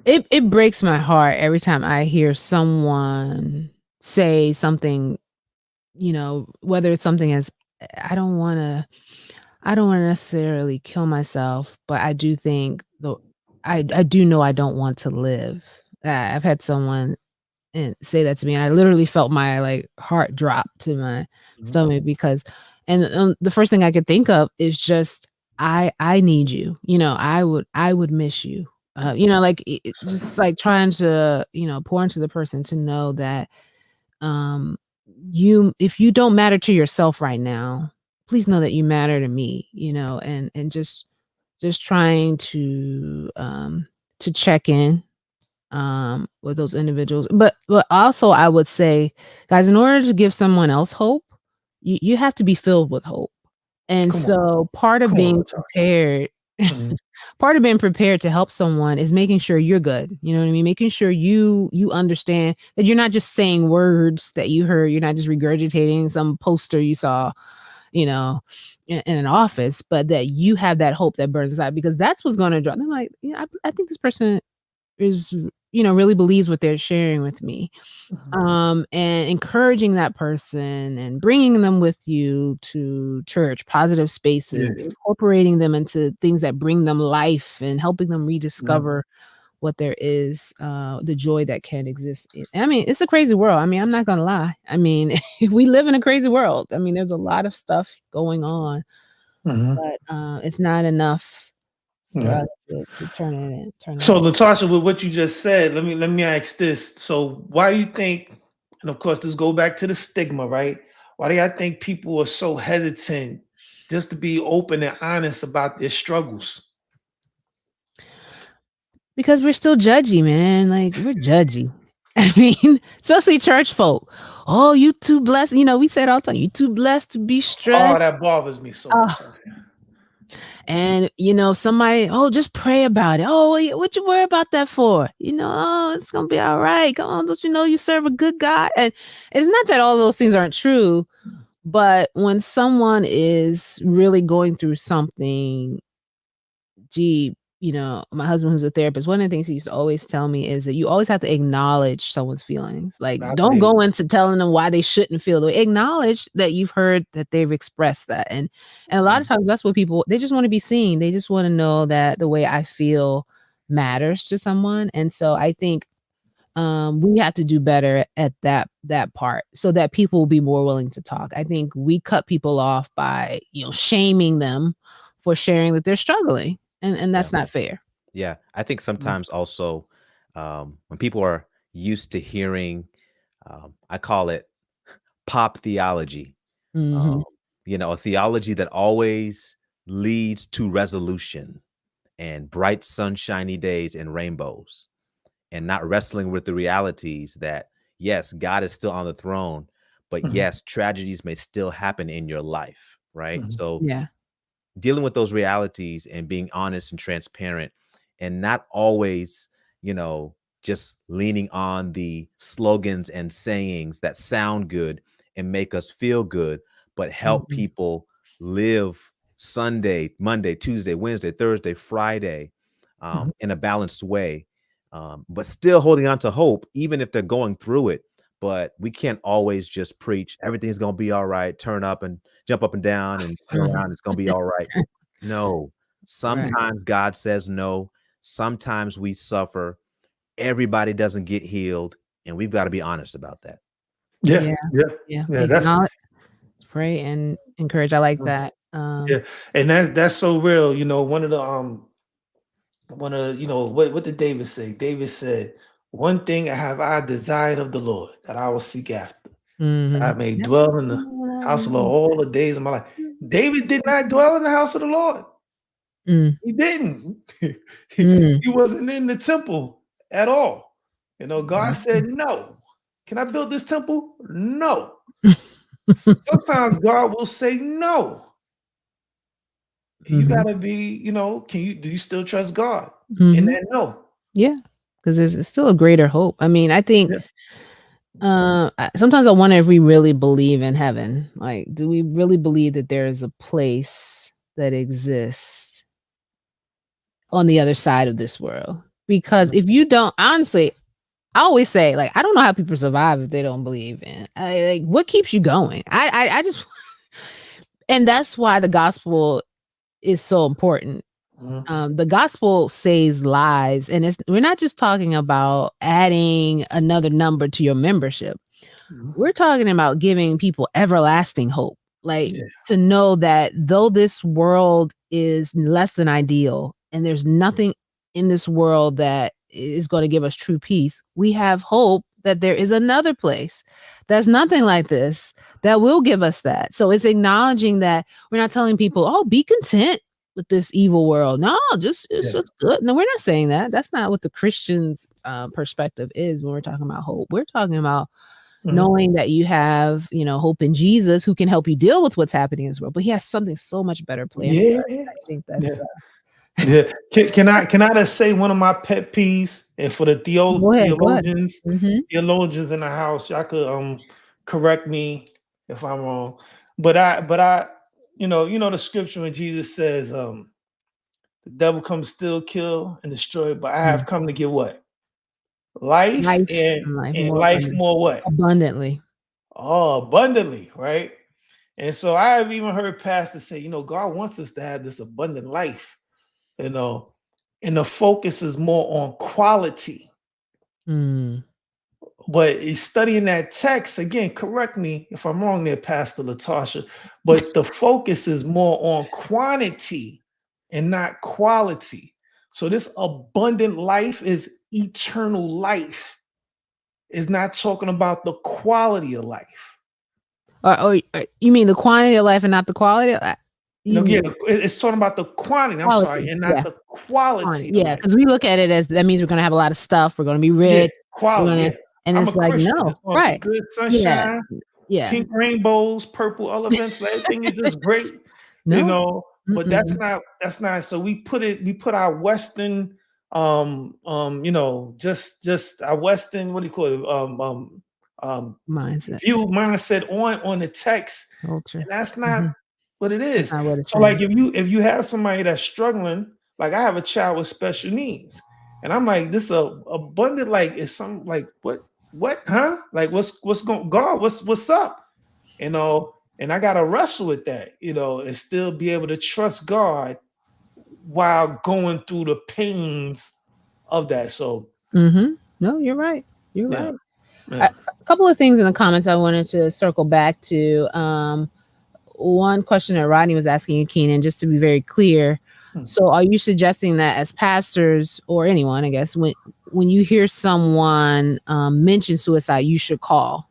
Speaker 1: it breaks my heart every time I hear someone say something, whether it's something as I don't wanna I don't wanna necessarily kill myself, but I do think I do know I don't want to live. I've had someone and say that to me, and I literally felt my, like, heart drop to my
Speaker 3: Mhm.
Speaker 1: stomach because the first thing I could think of is just, I need you, I would miss you. Like, just, like, trying to, pour into the person to know that, um, you if you don't matter to yourself right now, please know that you matter to me, and just trying to check in with those individuals. But also I would say, guys, in order to give someone else hope, you have to be filled with hope. And
Speaker 3: Come on,
Speaker 1: so part of
Speaker 3: come on,
Speaker 1: being
Speaker 3: Latasha.
Speaker 1: prepared
Speaker 3: Mhm,
Speaker 1: part of being prepared to help someone is making sure you're good. You know what I mean? Making sure you understand that you're not just saying words that you heard, you're not just regurgitating some poster you saw, you know, in an office, but that you have that hope that burns inside because that's what's gonna draw them like, yeah, I think this person is really believes what they're sharing with me,
Speaker 3: mhm.
Speaker 1: and encouraging that person and bringing them with you to church, positive spaces,
Speaker 3: Yeah,
Speaker 1: incorporating them into things that bring them life and helping them
Speaker 3: yeah,
Speaker 1: rediscover what there is, the joy that can exist. I mean, it's a crazy world. I mean, I'm not gonna lie. I mean, we live in a crazy world. I mean, there's a lot of stuff going on,
Speaker 3: mhm,
Speaker 1: but it's not enough for
Speaker 3: yeah.
Speaker 1: us to turn it
Speaker 3: So,
Speaker 1: off.
Speaker 3: Latasha, with what you just said, let me ask this. So, why do you think, and of course, this go back to the stigma, right? Why do y'all think people are so hesitant just to be open and honest about their struggles?
Speaker 1: Because we're still judgy, man, like, we're judgy. I mean, especially church folk. "Oh, you too blessed," we say it all the time, "You too blessed to be
Speaker 3: Oh,
Speaker 1: stressed."
Speaker 3: that bothers me so
Speaker 1: Oh,
Speaker 3: much. Okay.
Speaker 1: and, somebody, "Oh, just pray about it." "Oh, what you worry about that for?" "Oh, it's gonna be alright. Come on, don't you know you serve a good God?" And it's not that all those things aren't true, but when someone is really going through something deep, my husband who's a therapist, one of the things he used to always tell me is that you always have to acknowledge someone's feelings. Like,
Speaker 3: Not
Speaker 1: don't
Speaker 3: daily.
Speaker 1: go into telling them why they shouldn't feel the way. Acknowledge that you've heard that they've expressed that. And a lot of
Speaker 3: Mhm,
Speaker 1: times that's what people they just want to be seen. They just want to know that the way I feel matters to someone. And so I think we have to do better at that part so that people will be more willing to talk. I think we cut people off by, shaming them for sharing that they're struggling, and
Speaker 2: Yeah.
Speaker 1: that's not fair.
Speaker 2: Yeah. I think
Speaker 3: mhm,
Speaker 2: sometimes also when people are used to hearing, I call it pop theology, um,
Speaker 1: Mhm,
Speaker 2: a theology that always leads to resolution and bright sunshiny days and rainbows, and not wrestling with the realities that yes, God is still on the throne, but
Speaker 3: mhm,
Speaker 2: yes, tragedies may still happen in your life, right?
Speaker 3: mhm,
Speaker 2: So
Speaker 1: yeah,
Speaker 2: dealing with those realities and being honest and transparent, and not always, you know, just leaning on the slogans and sayings that sound good and make us feel good, but help
Speaker 1: mhm,
Speaker 2: people live Sunday, Monday, Tuesday, Wednesday, Thursday, Friday,
Speaker 3: mhm.
Speaker 2: in a balanced way, but still holding on to hope, even if they're going through it. But we can't always just preach everything's going to be all right, turn up and jump up and down and turn
Speaker 1: mhm,
Speaker 2: around, it's going to be all right. No,
Speaker 1: right,
Speaker 2: sometimes God says no. Sometimes we suffer. Everybody doesn't get healed, and we've got to be honest about that.
Speaker 3: Yeah,
Speaker 1: yeah,
Speaker 3: yeah,
Speaker 1: yeah,
Speaker 3: yeah. That's
Speaker 1: acknowledge, pray, and encourage, I like
Speaker 3: mm,
Speaker 1: that,
Speaker 3: yeah, and that's so real. One of what did David say? David said, "One thing have I desired of the Lord that I will seek after, that I
Speaker 1: mhm,
Speaker 3: may
Speaker 1: yep,
Speaker 3: dwell in the house of the Lord all the days of my life." David did not dwell in the house of the Lord.
Speaker 1: mm,
Speaker 3: He didn't. He
Speaker 1: mm,
Speaker 3: he wasn't in the temple at all. God said,
Speaker 1: mhm,
Speaker 3: "No. Can I build this temple? No." So sometimes God will say no. You
Speaker 1: mhm,
Speaker 3: gotta be, do you still trust God in
Speaker 1: mhm.
Speaker 3: that no?
Speaker 1: Yeah, because there's still a greater hope. I mean, I think,
Speaker 3: Yeah.
Speaker 1: sometimes I wonder if we really believe in heaven. Like, do we really believe that there is a place? that exists on the other side of this world. Because if you don't, honestly, I always say, like, I don't know how people survive if they don't believe in. Like, what keeps you going? I just, and that's why the gospel is so important. The gospel saves lives, and we're not just talking about adding another number to your membership. We're talking about giving people everlasting hope. Like, to know that though this world is less than ideal and there's nothing in this world that is going to give us true peace, we have hope that there is another place that's nothing like this that will give us that. So it's acknowledging that we're not telling people, oh, be content with this evil world. No, just it's good. No, we're not saying that. That's not what the Christian's perspective is when we're talking about hope. We're talking about knowing that you have, hope in Jesus, who can help you deal with what's happening in this world, but he has something so much better planned for us. I think that's
Speaker 3: Can I just say one of my pet peeves, and for the
Speaker 1: Go ahead.
Speaker 3: theologians in the house, y'all could correct me if I'm wrong, but I the scripture when Jesus says the devil comes steal, kill, and destroy, but I have come to give what? Life
Speaker 1: Life
Speaker 3: and
Speaker 1: and life
Speaker 3: and
Speaker 1: more
Speaker 3: life more what?
Speaker 1: abundantly.
Speaker 3: Oh, abundantly, right? And so I have even heard pastors say, God wants us to have this abundant life, and the focus is more on quality. But studying that text, again, correct me if I'm wrong there, Pastor Latasha, but the focus is more on quantity and not quality. So this abundant life is eternal life. It's not talking about the quality of life.
Speaker 1: Or you mean the quantity of life and not the quality?
Speaker 3: It's talking about the quantity. I'm sorry, and not the quality.
Speaker 1: Yeah, because we look at it as that means we're gonna have a lot of stuff. We're gonna be rich.
Speaker 3: Quality.
Speaker 1: And
Speaker 3: I'm
Speaker 1: it's
Speaker 3: a
Speaker 1: like,
Speaker 3: Christian.
Speaker 1: no,
Speaker 3: It's going to be
Speaker 1: right?
Speaker 3: good sunshine, pink rainbows, purple elements. Everything is just great,
Speaker 1: No.
Speaker 3: But that's not. So we put our Western, just our Western, what do you call it, mindset on the text,
Speaker 1: culture,
Speaker 3: and that's not what it is.
Speaker 1: not what it's
Speaker 3: So, like, if you have somebody that's struggling, like I have a child with special needs, and I'm like, this abundant, like, is some like what, huh? Like, what's going, God, what's up? And I gotta wrestle with that, and still be able to trust God while going through the pains of that. So
Speaker 1: no, you're right. You're right.
Speaker 3: Yeah.
Speaker 1: A couple of things in the comments I wanted to circle back to. One question that Rodney was asking you, Keenan, just to be very clear. So are you suggesting that as pastors or anyone, I guess, when you hear someone mention suicide, you should call?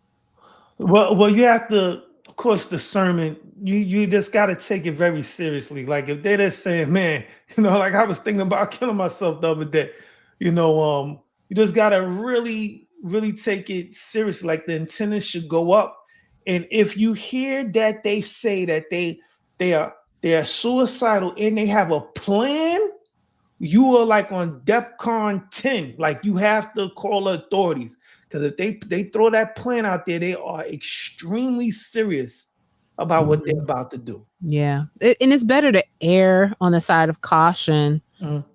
Speaker 3: Well, you have to, of course, discernment. You just got to take it very seriously. Like, if they're just saying, man, like I was thinking about killing myself the other day, you just got to really, really take it seriously. Like, the antenna should go up. And if you hear that they say that they are suicidal and they have a plan, you are like on DEFCON 10. Like, you have to call the authorities, because if they throw that plan out there, they are extremely serious about what they're about to do.
Speaker 1: Yeah. And it's better to err on the side of caution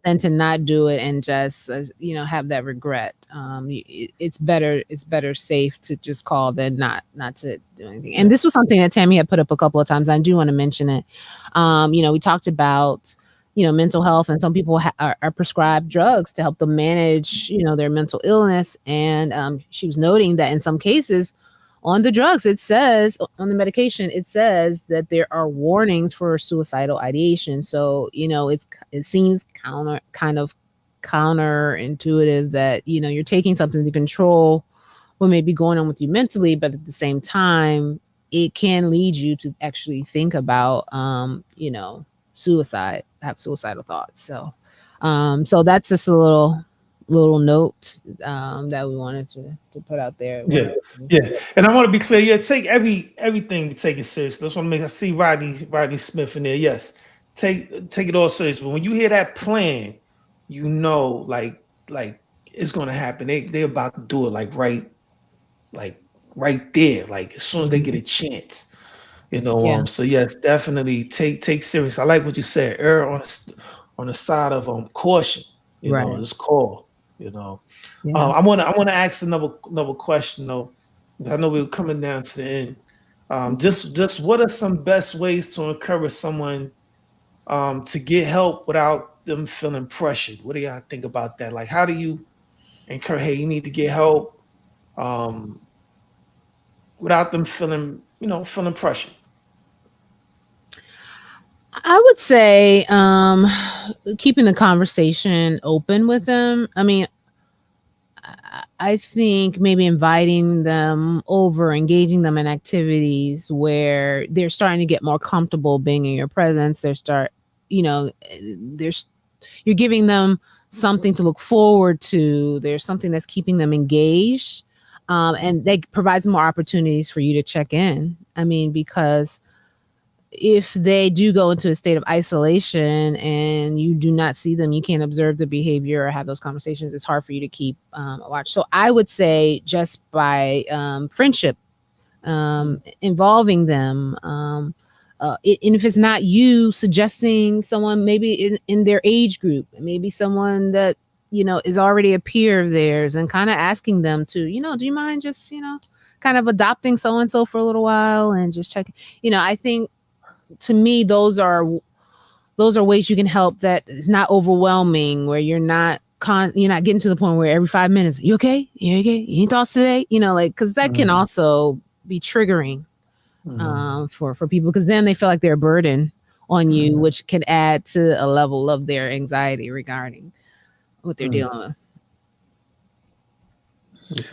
Speaker 1: than to not do it and just have that regret. It's better safe to just call than not to do anything. And this was something that Tammy had put up a couple of times. I do want to mention it. We talked about mental health, and some people are prescribed drugs to help them manage their mental illness. And she was noting that in some cases on the drugs, it says, on the medication, it says that there are warnings for suicidal ideation. So, it seems kind of counterintuitive that, you're taking something to control what may be going on with you mentally, but at the same time, it can lead you to actually think about, suicide, have suicidal thoughts. So, so that's just a little note that we wanted to put out there.
Speaker 3: And I want to be clear. Take everything to take it serious. That's what I see Rodney Smith in there. Yes, take it all serious. But when you hear that plan, like it's gonna happen. They're about to do it, like right there, like as soon as they get a chance.
Speaker 1: Yeah.
Speaker 3: So yes, definitely take serious. I like what you said. Err on the side of caution.
Speaker 1: Right.
Speaker 3: It's call. You know,
Speaker 1: Yeah.
Speaker 3: I want to ask another question though. I know we're coming down to the end. Just what are some best ways to encourage someone to get help without them feeling pressured? What do y'all think about that? Like, how do you encourage? Hey, you need to get help um, without them feeling pressured.
Speaker 1: I would say keeping the conversation open with them. I mean, I think maybe inviting them over, engaging them in activities where they're starting to get more comfortable being in your presence. You know, there's you're giving them something to look forward to. There's something that's keeping them engaged, and that provides more opportunities for you to check in. I mean, because if they do go into a state of isolation and you do not see them, you can't observe the behavior or have those conversations, it's hard for you to keep a watch. So I would say just by friendship, involving them, and if it's not you, suggesting someone maybe in their age group, maybe someone that is already a peer of theirs, and kind of asking them to, do you mind just kind of adopting so and so for a little while and just checking. I think, to me, those are ways you can help that is not overwhelming, where you're not getting to the point where every 5 minutes, you okay, any thoughts today, like, because that can also be triggering for people, because then they feel like they're a burden on you, which can add to a level of their anxiety regarding what they're dealing with.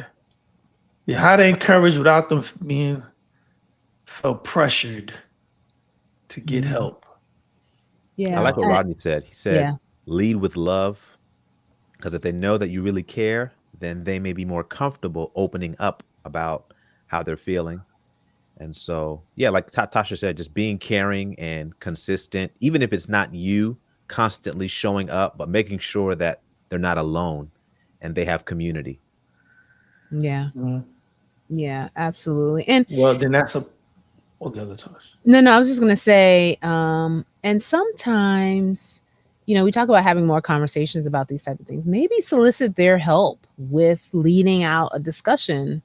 Speaker 3: Yeah, how to encourage without them being felt pressured to get help.
Speaker 1: Yeah.
Speaker 2: I like what Rodney said. He said,
Speaker 1: Yeah.
Speaker 2: lead with love, because if they know that you really care, then they may be more comfortable opening up about how they're feeling. And so, yeah, like Tasha said, just being caring and consistent, even if it's not you constantly showing up, but making sure that they're not alone and they have community.
Speaker 1: Yeah. Yeah, absolutely. And
Speaker 3: Well, then that's the other time.
Speaker 1: no, I was just gonna say, and sometimes, we talk about having more conversations about these type of things. Maybe solicit their help with leading out a discussion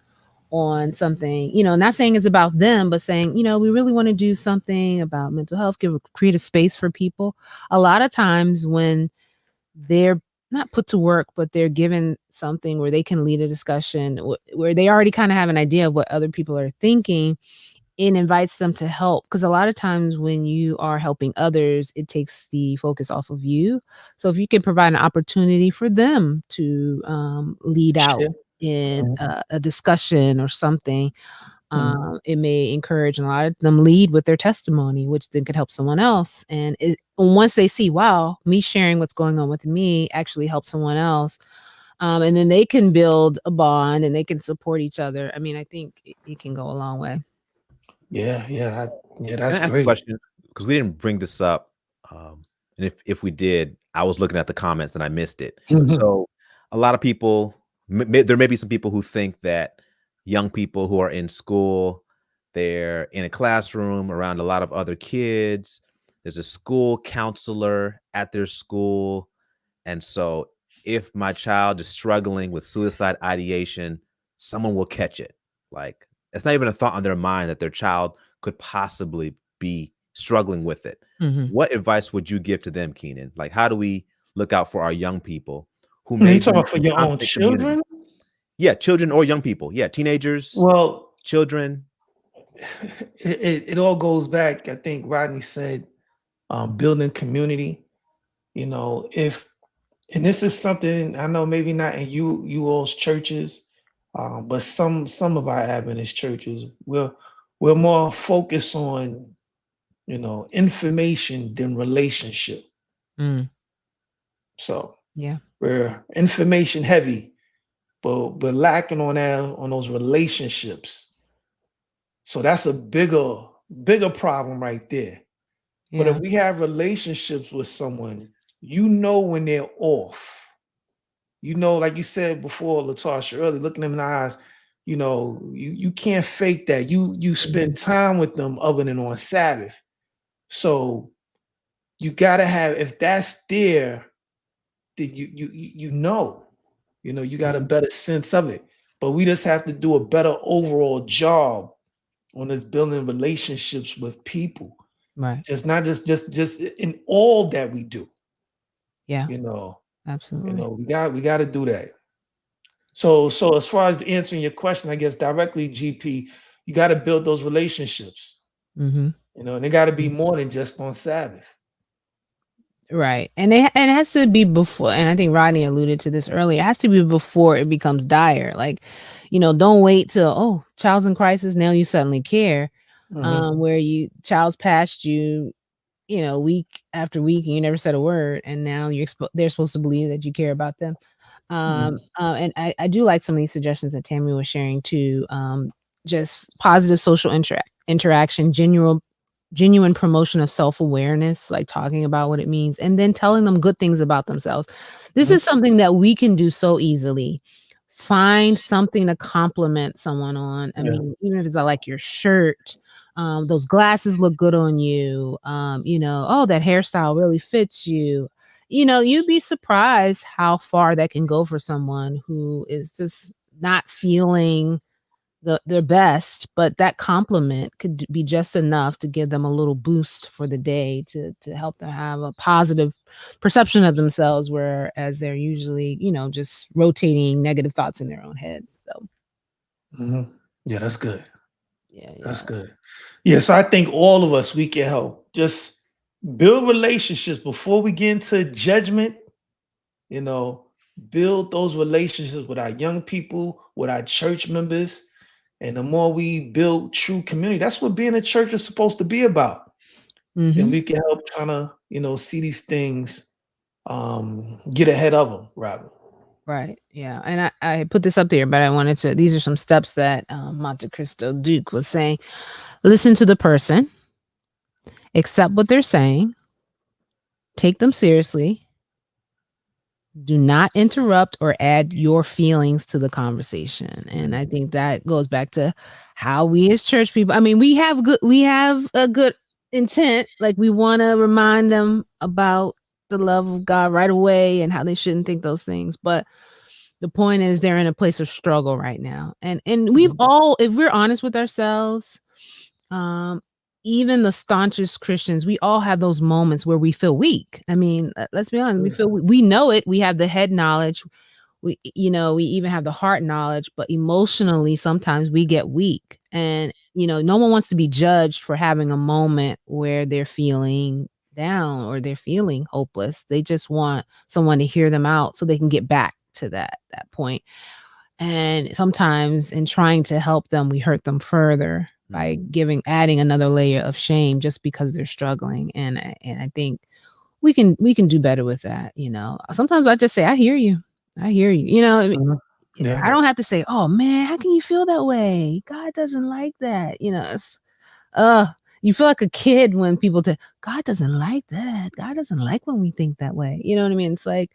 Speaker 1: on something. Not saying it's about them, but saying, we really want to do something about mental health, create a space for people. A lot of times when they're not put to work, but they're given something where they can lead a discussion, where they already kind of have an idea of what other people are thinking, it invites them to help. Because a lot of times when you are helping others, it takes the focus off of you. So if you can provide an opportunity for them to lead out
Speaker 3: Shit.
Speaker 1: in a discussion or something, it may encourage, and a lot of them lead with their testimony, which then could help someone else. And once they see, wow, me sharing what's going on with me actually helps someone else, and then they can build a bond and they can support each other. I mean, I think it can go a long way.
Speaker 3: Yeah,
Speaker 2: Can
Speaker 3: that's
Speaker 2: I ask a
Speaker 3: great.
Speaker 2: question? Because we didn't bring this up. And if we did, I was looking at the comments and I missed it. So a lot of people, there may be some people who think that young people who are in school, they're in a classroom around a lot of other kids. There's a school counselor at their school. And so if my child is struggling with suicide ideation, someone will catch it. Like, it's not even a thought on their mind that their child could possibly be struggling with it. What advice would you give to them, Keenan? Like, how do we look out for our young people who
Speaker 3: You
Speaker 2: may
Speaker 3: talking
Speaker 2: be
Speaker 3: about for
Speaker 2: in
Speaker 3: your own
Speaker 2: constant community?
Speaker 3: children?
Speaker 2: Yeah, children or young people. Yeah, teenagers,
Speaker 3: Well,
Speaker 2: children.
Speaker 3: it all goes back. I think Rodney said, building community. If and this is something I know maybe not in you all's churches, but some of our Adventist churches we're more focused on information than relationship.
Speaker 1: Mm.
Speaker 3: So
Speaker 1: Yeah.
Speaker 3: we're information heavy, but lacking on those relationships. So that's a bigger problem right there. But if
Speaker 1: Yeah.
Speaker 3: we have relationships with someone, when they're off. Like you said before, Latasha, early, looking them in the eyes, you can't fake that. You spend time with them other than on Sabbath. So you gotta have, if that's there, then you got a better sense of it. But we just have to do a better overall job on this building relationships with people.
Speaker 1: Right.
Speaker 3: Just not just in all that we do.
Speaker 1: Yeah,
Speaker 3: You know,
Speaker 1: absolutely.
Speaker 3: we got to do that. So as far as answering your question, I guess directly, GP, you got to build those relationships.
Speaker 1: Mhm.
Speaker 3: And they got to be more than just on Sabbath.
Speaker 1: Right, and it has to be before, and I think Rodney alluded to this earlier, it has to be before it becomes dire, like, don't wait till, "Oh, child's in crisis, now you suddenly care,"
Speaker 3: Mhm.
Speaker 1: where child's passed you, week after week, and you never said a word, and now they're supposed to believe that you care about them.
Speaker 3: Mhm.
Speaker 1: And I do like some of these suggestions that Tammy was sharing too, just positive social interaction, genuine promotion of self-awareness, like talking about what it means, and then telling them good things about themselves. This
Speaker 3: Mhm.
Speaker 1: is something that we can do so easily. Find something to compliment someone on. I
Speaker 3: Yeah.
Speaker 1: mean, even if it's, like, your shirt, those glasses look good on you, "Oh, that hairstyle really fits you." You'd be surprised how far that can go for someone who is just not feeling their best, but that compliment could be just enough to give them a little boost for the day to help them have a positive perception of themselves, whereas they're usually, just rotating negative thoughts in their own heads. So,
Speaker 3: Mhm. Yeah, that's good.
Speaker 1: yeah,
Speaker 3: That's
Speaker 1: yeah.
Speaker 3: good. Yeah, so I think all of us, we can help. Just build relationships before we get into judgment, you know, build those relationships with our young people, with our church members. And the more we build true community, that's what being a church is supposed to be about. Then
Speaker 1: Mhm.
Speaker 3: we can help trying to, see these things get ahead of them, rather.
Speaker 1: Right. Yeah. And I put this up there, but I wanted to, these are some steps that Monte Cristo Duke was saying. Listen to the person, accept what they're saying, take them seriously, do not interrupt or add your feelings to the conversation. And I think that goes back to how we as church people, I mean, we have a good intent. Like, we want to remind them about the love of God right away and how they shouldn't think those things. But the point is they're in a place of struggle right now. And we've
Speaker 3: Mhm.
Speaker 1: all, if we're honest with ourselves, um, even the staunchest Christians, we all have those moments where we feel weak. I mean, let's be honest,
Speaker 3: Yeah.
Speaker 1: we know it. We have the head knowledge. We even have the heart knowledge, but emotionally, sometimes we get weak. And, no one wants to be judged for having a moment where they're feeling down or they're feeling hopeless. They just want someone to hear them out so they can get back to that point. And sometimes in trying to help them, we hurt them further by adding another layer of shame just because they're struggling. And I think we can do better with that. Sometimes I just say, "I hear you. I hear you." I mean,
Speaker 3: Mhm. Yeah.
Speaker 1: I don't have to say, "Oh, man, how can you feel that way? God doesn't like that." You feel like a kid when people tell, "God doesn't like that. God doesn't like when we think that way." You know what I mean? It's like,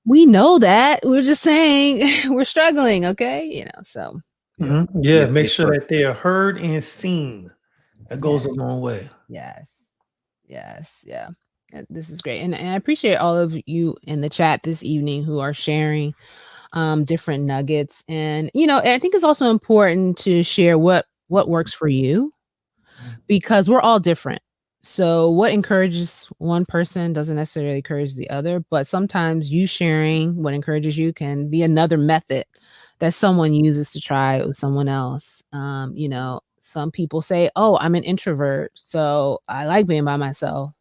Speaker 1: we know that. We're just saying we're struggling, okay? So
Speaker 2: Yeah.
Speaker 3: Yeah, make
Speaker 2: Be
Speaker 3: sure
Speaker 2: first.
Speaker 3: that they are heard and seen. That goes a
Speaker 1: yes,
Speaker 3: long way.
Speaker 1: yes, yes, yeah. This is great. And I appreciate all of you in the chat this evening who are sharing different nuggets. And I think it's also important to share what works for you, because we're all different. So what encourages one person doesn't necessarily encourage the other, but sometimes you sharing what encourages you can be another method that someone uses to try it with someone else. Some people say, "Oh, I'm an introvert, so I like being by myself."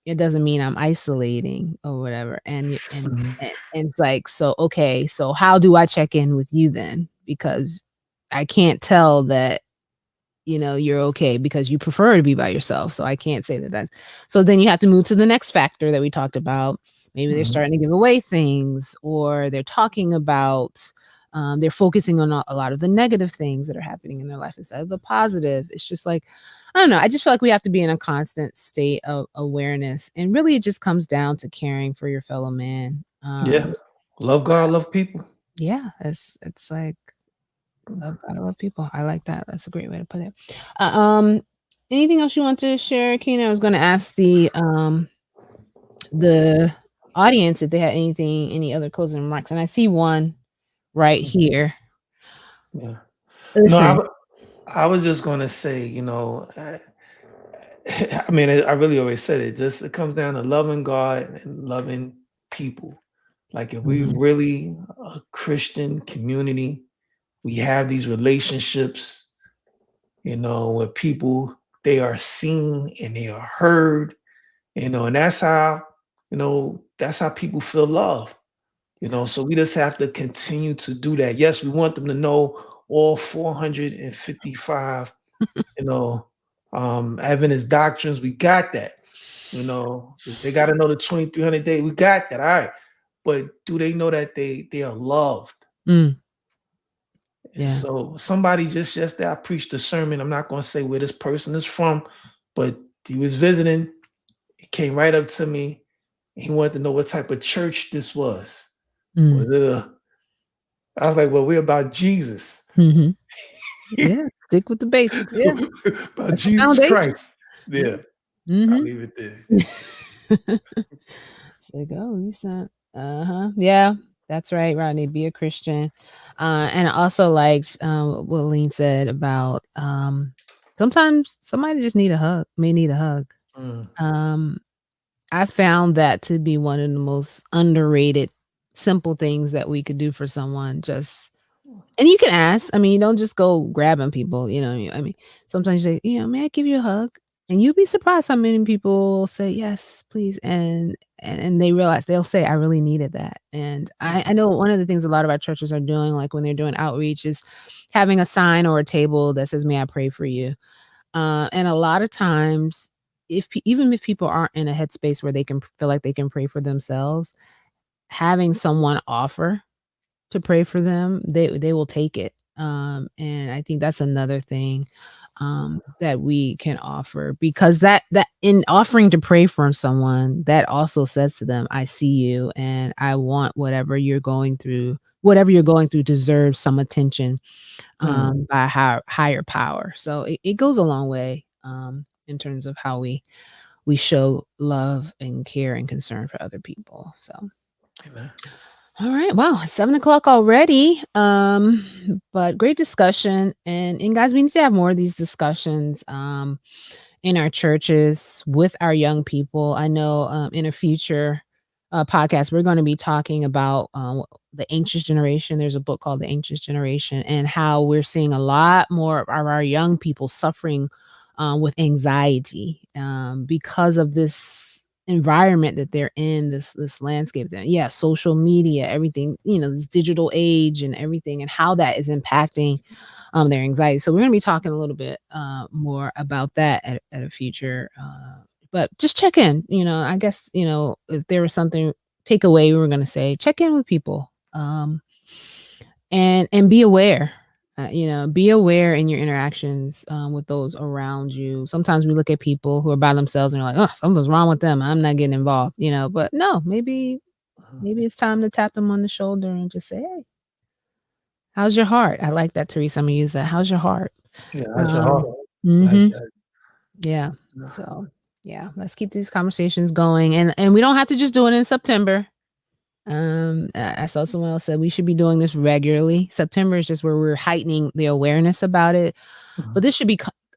Speaker 1: It doesn't mean I'm isolating or whatever.
Speaker 3: Mhm.
Speaker 1: And it's like, so okay, so how do I check in with you then? Because I can't tell that you're okay because you prefer to be by yourself. So I can't say that. So then you have to move to the next factor that we talked about. Maybe they're
Speaker 3: Mhm.
Speaker 1: starting to give away things, or they're talking about, they're focusing on a lot of the negative things that are happening in their life instead of the positive. It's just like, I don't know. I just feel like we have to be in a constant state of awareness. And really, it just comes down to caring for your fellow man.
Speaker 3: Yeah. Love God, love people.
Speaker 1: Yeah, it's like, Love gotta love people. I like that. That's a great way to put it. Anything else you want to share, Kina? I was gonna ask the audience if they had any other closing remarks, and I see one right here.
Speaker 3: Yeah. No,
Speaker 1: Listen.
Speaker 3: I was just gonna say, I mean, I really always said it. Just it comes down to loving God and loving people. Like if we
Speaker 1: Mhm,
Speaker 3: really a Christian community, we have these relationships, where people they are seen and they are heard, and that's how people feel love. So we just have to continue to do that. Yes, we want them to know all 455, you know, Adventist doctrines. We got that. They got to know the 2300 day. We got that. All right. But do they know that they are loved?
Speaker 1: mm,
Speaker 3: And
Speaker 1: yeah.
Speaker 3: so somebody just yesterday, I preached a sermon. I'm not going to say where this person is from, but he was visiting. He came right up to me. He wanted to know what type of church this was.
Speaker 1: Mm,
Speaker 3: Was it I was like, well, we're about Jesus.
Speaker 1: mhm. Yeah, stick with the basics, yeah.
Speaker 3: About
Speaker 1: That's the
Speaker 3: Jesus
Speaker 1: foundation.
Speaker 3: Christ.
Speaker 1: Yeah.
Speaker 3: Yeah. I'll
Speaker 1: Mhm.
Speaker 3: leave it there.
Speaker 1: It's like, "Oh, you sent." Uh-huh. Yeah, that's right, Rodney, be a Christian. And I also liked, what Lean said about, sometimes somebody just may need a hug.
Speaker 3: Mm,
Speaker 1: Um, I found that to be one of the most underrated simple things that we could do for someone, just and you can ask. I mean, you don't just go grabbing people, I mean, sometimes you say, "May I give you a hug?" And you'd be surprised how many people say, "Yes, please," and they realize they'll say, "I really needed that." And I know one of the things a lot of our churches are doing, like, when they're doing outreach is having a sign or a table that says, "May I pray for you?" And a lot of times, even if people aren't in a headspace where they can feel like they can pray for themselves, having someone offer to pray for them, they will take it. And I think that's another thing that we can offer because that in offering to pray for someone, that also says to them, I see you and I want whatever you're going through deserves some attention
Speaker 3: mm,
Speaker 1: by higher power. So it goes a long way in terms of how we show love and care and concern for other people. So
Speaker 3: amen.
Speaker 1: all right. Wow, it's 7 o'clock already. But great discussion. And guys, we need to have more of these discussions in our churches with our young people. I know in a future podcast, we're going to be talking about the anxious generation. There's a book called The Anxious Generation, and how we're seeing a lot more of our young people suffering with anxiety because of this environment that they're in, this landscape there. Yeah, social media, everything, this digital age and everything, and how that is impacting their anxiety. So we're going to be talking a little bit more about that at a future. But just check in. I guess if there was something takeaway, we were going to say check in with people, and be aware. Be aware in your interactions with those around you. Sometimes we look at people who are by themselves and you're like, oh, something's wrong with them. I'm not getting involved. But no, maybe it's time to tap them on the shoulder and just say, hey, how's your heart? I like that, Teresa. I'm gonna use that. How's your heart?
Speaker 3: Yeah, that's your heart.
Speaker 1: Um,
Speaker 3: Like
Speaker 1: mhm,
Speaker 3: that.
Speaker 1: yeah.
Speaker 3: Yeah.
Speaker 1: So, yeah, let's keep these conversations going, and we don't have to just do it in September. I saw someone else said we should be doing this regularly. September is just where we're heightening the awareness about it, but
Speaker 3: Mhm.
Speaker 1: this should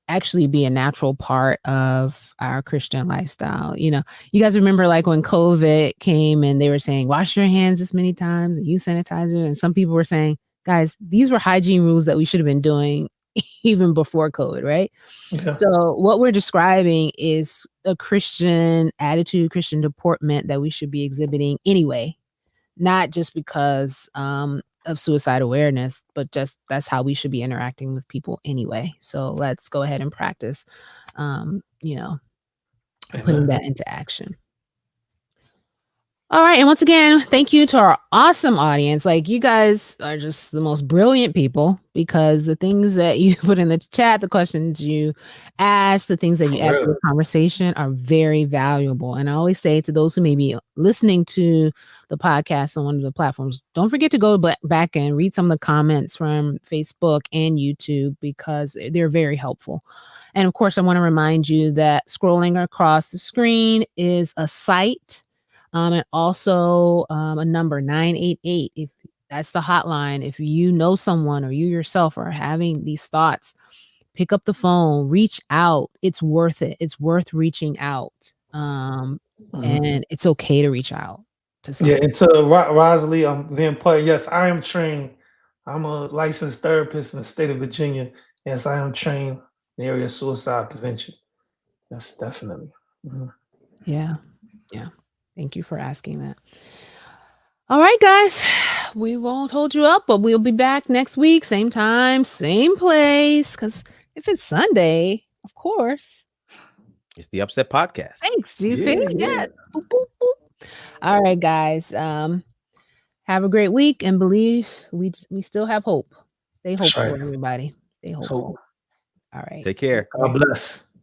Speaker 1: actually be a natural part of our Christian lifestyle. You guys remember like when COVID came and they were saying wash your hands this many times and use sanitizer, and some people were saying, guys, these were hygiene rules that we should have been doing even before COVID, right?
Speaker 3: Yeah.
Speaker 1: So what we're describing is a Christian attitude, Christian deportment that we should be exhibiting anyway, not just because of suicide awareness, but just that's how we should be interacting with people anyway. So let's go ahead and practice, um, you know, putting
Speaker 3: Amen.
Speaker 1: that into action. All right. And once again, thank you to our awesome audience. Like, you guys are just the most brilliant people, because the things that you put in the chat, the questions you ask, the things that you
Speaker 3: For
Speaker 1: add to
Speaker 3: real.
Speaker 1: the conversation are very valuable. And I always say to those who may be listening to the podcast on one of the platforms, don't forget to go back and read some of the comments from Facebook and YouTube, because they're very helpful. And of course, I want to remind you that scrolling across the screen is a site, and also a number 988. If that's the hotline, if you know someone or you yourself are having these thoughts, pick up the phone, reach out. It's worth it. It's worth reaching out.
Speaker 3: Mhm.
Speaker 1: And it's okay to reach out to
Speaker 3: Yeah,
Speaker 1: someone.
Speaker 3: and to Rosalie, then play. Yes, I am trained. I'm a licensed therapist in the state of Virginia. Yes, I am trained in the area of suicide prevention. Yes, definitely. Mhm.
Speaker 1: Yeah. Yeah. Thank you for asking that. All right, guys. We won't hold you up, but we'll be back next week, same time, same place. Because if it's Sunday, of course.
Speaker 2: It's the UpSet podcast.
Speaker 1: Thanks, Goofy.
Speaker 3: Yeah, yeah.
Speaker 1: Yes. Boop, boop, boop. All right, guys. Have a great week, and believe we still have hope. Stay
Speaker 3: That's right.
Speaker 1: hopeful, everybody. Stay hopeful.
Speaker 3: So
Speaker 1: All right.
Speaker 2: Take
Speaker 1: Take
Speaker 2: care.
Speaker 1: care.
Speaker 3: God bless.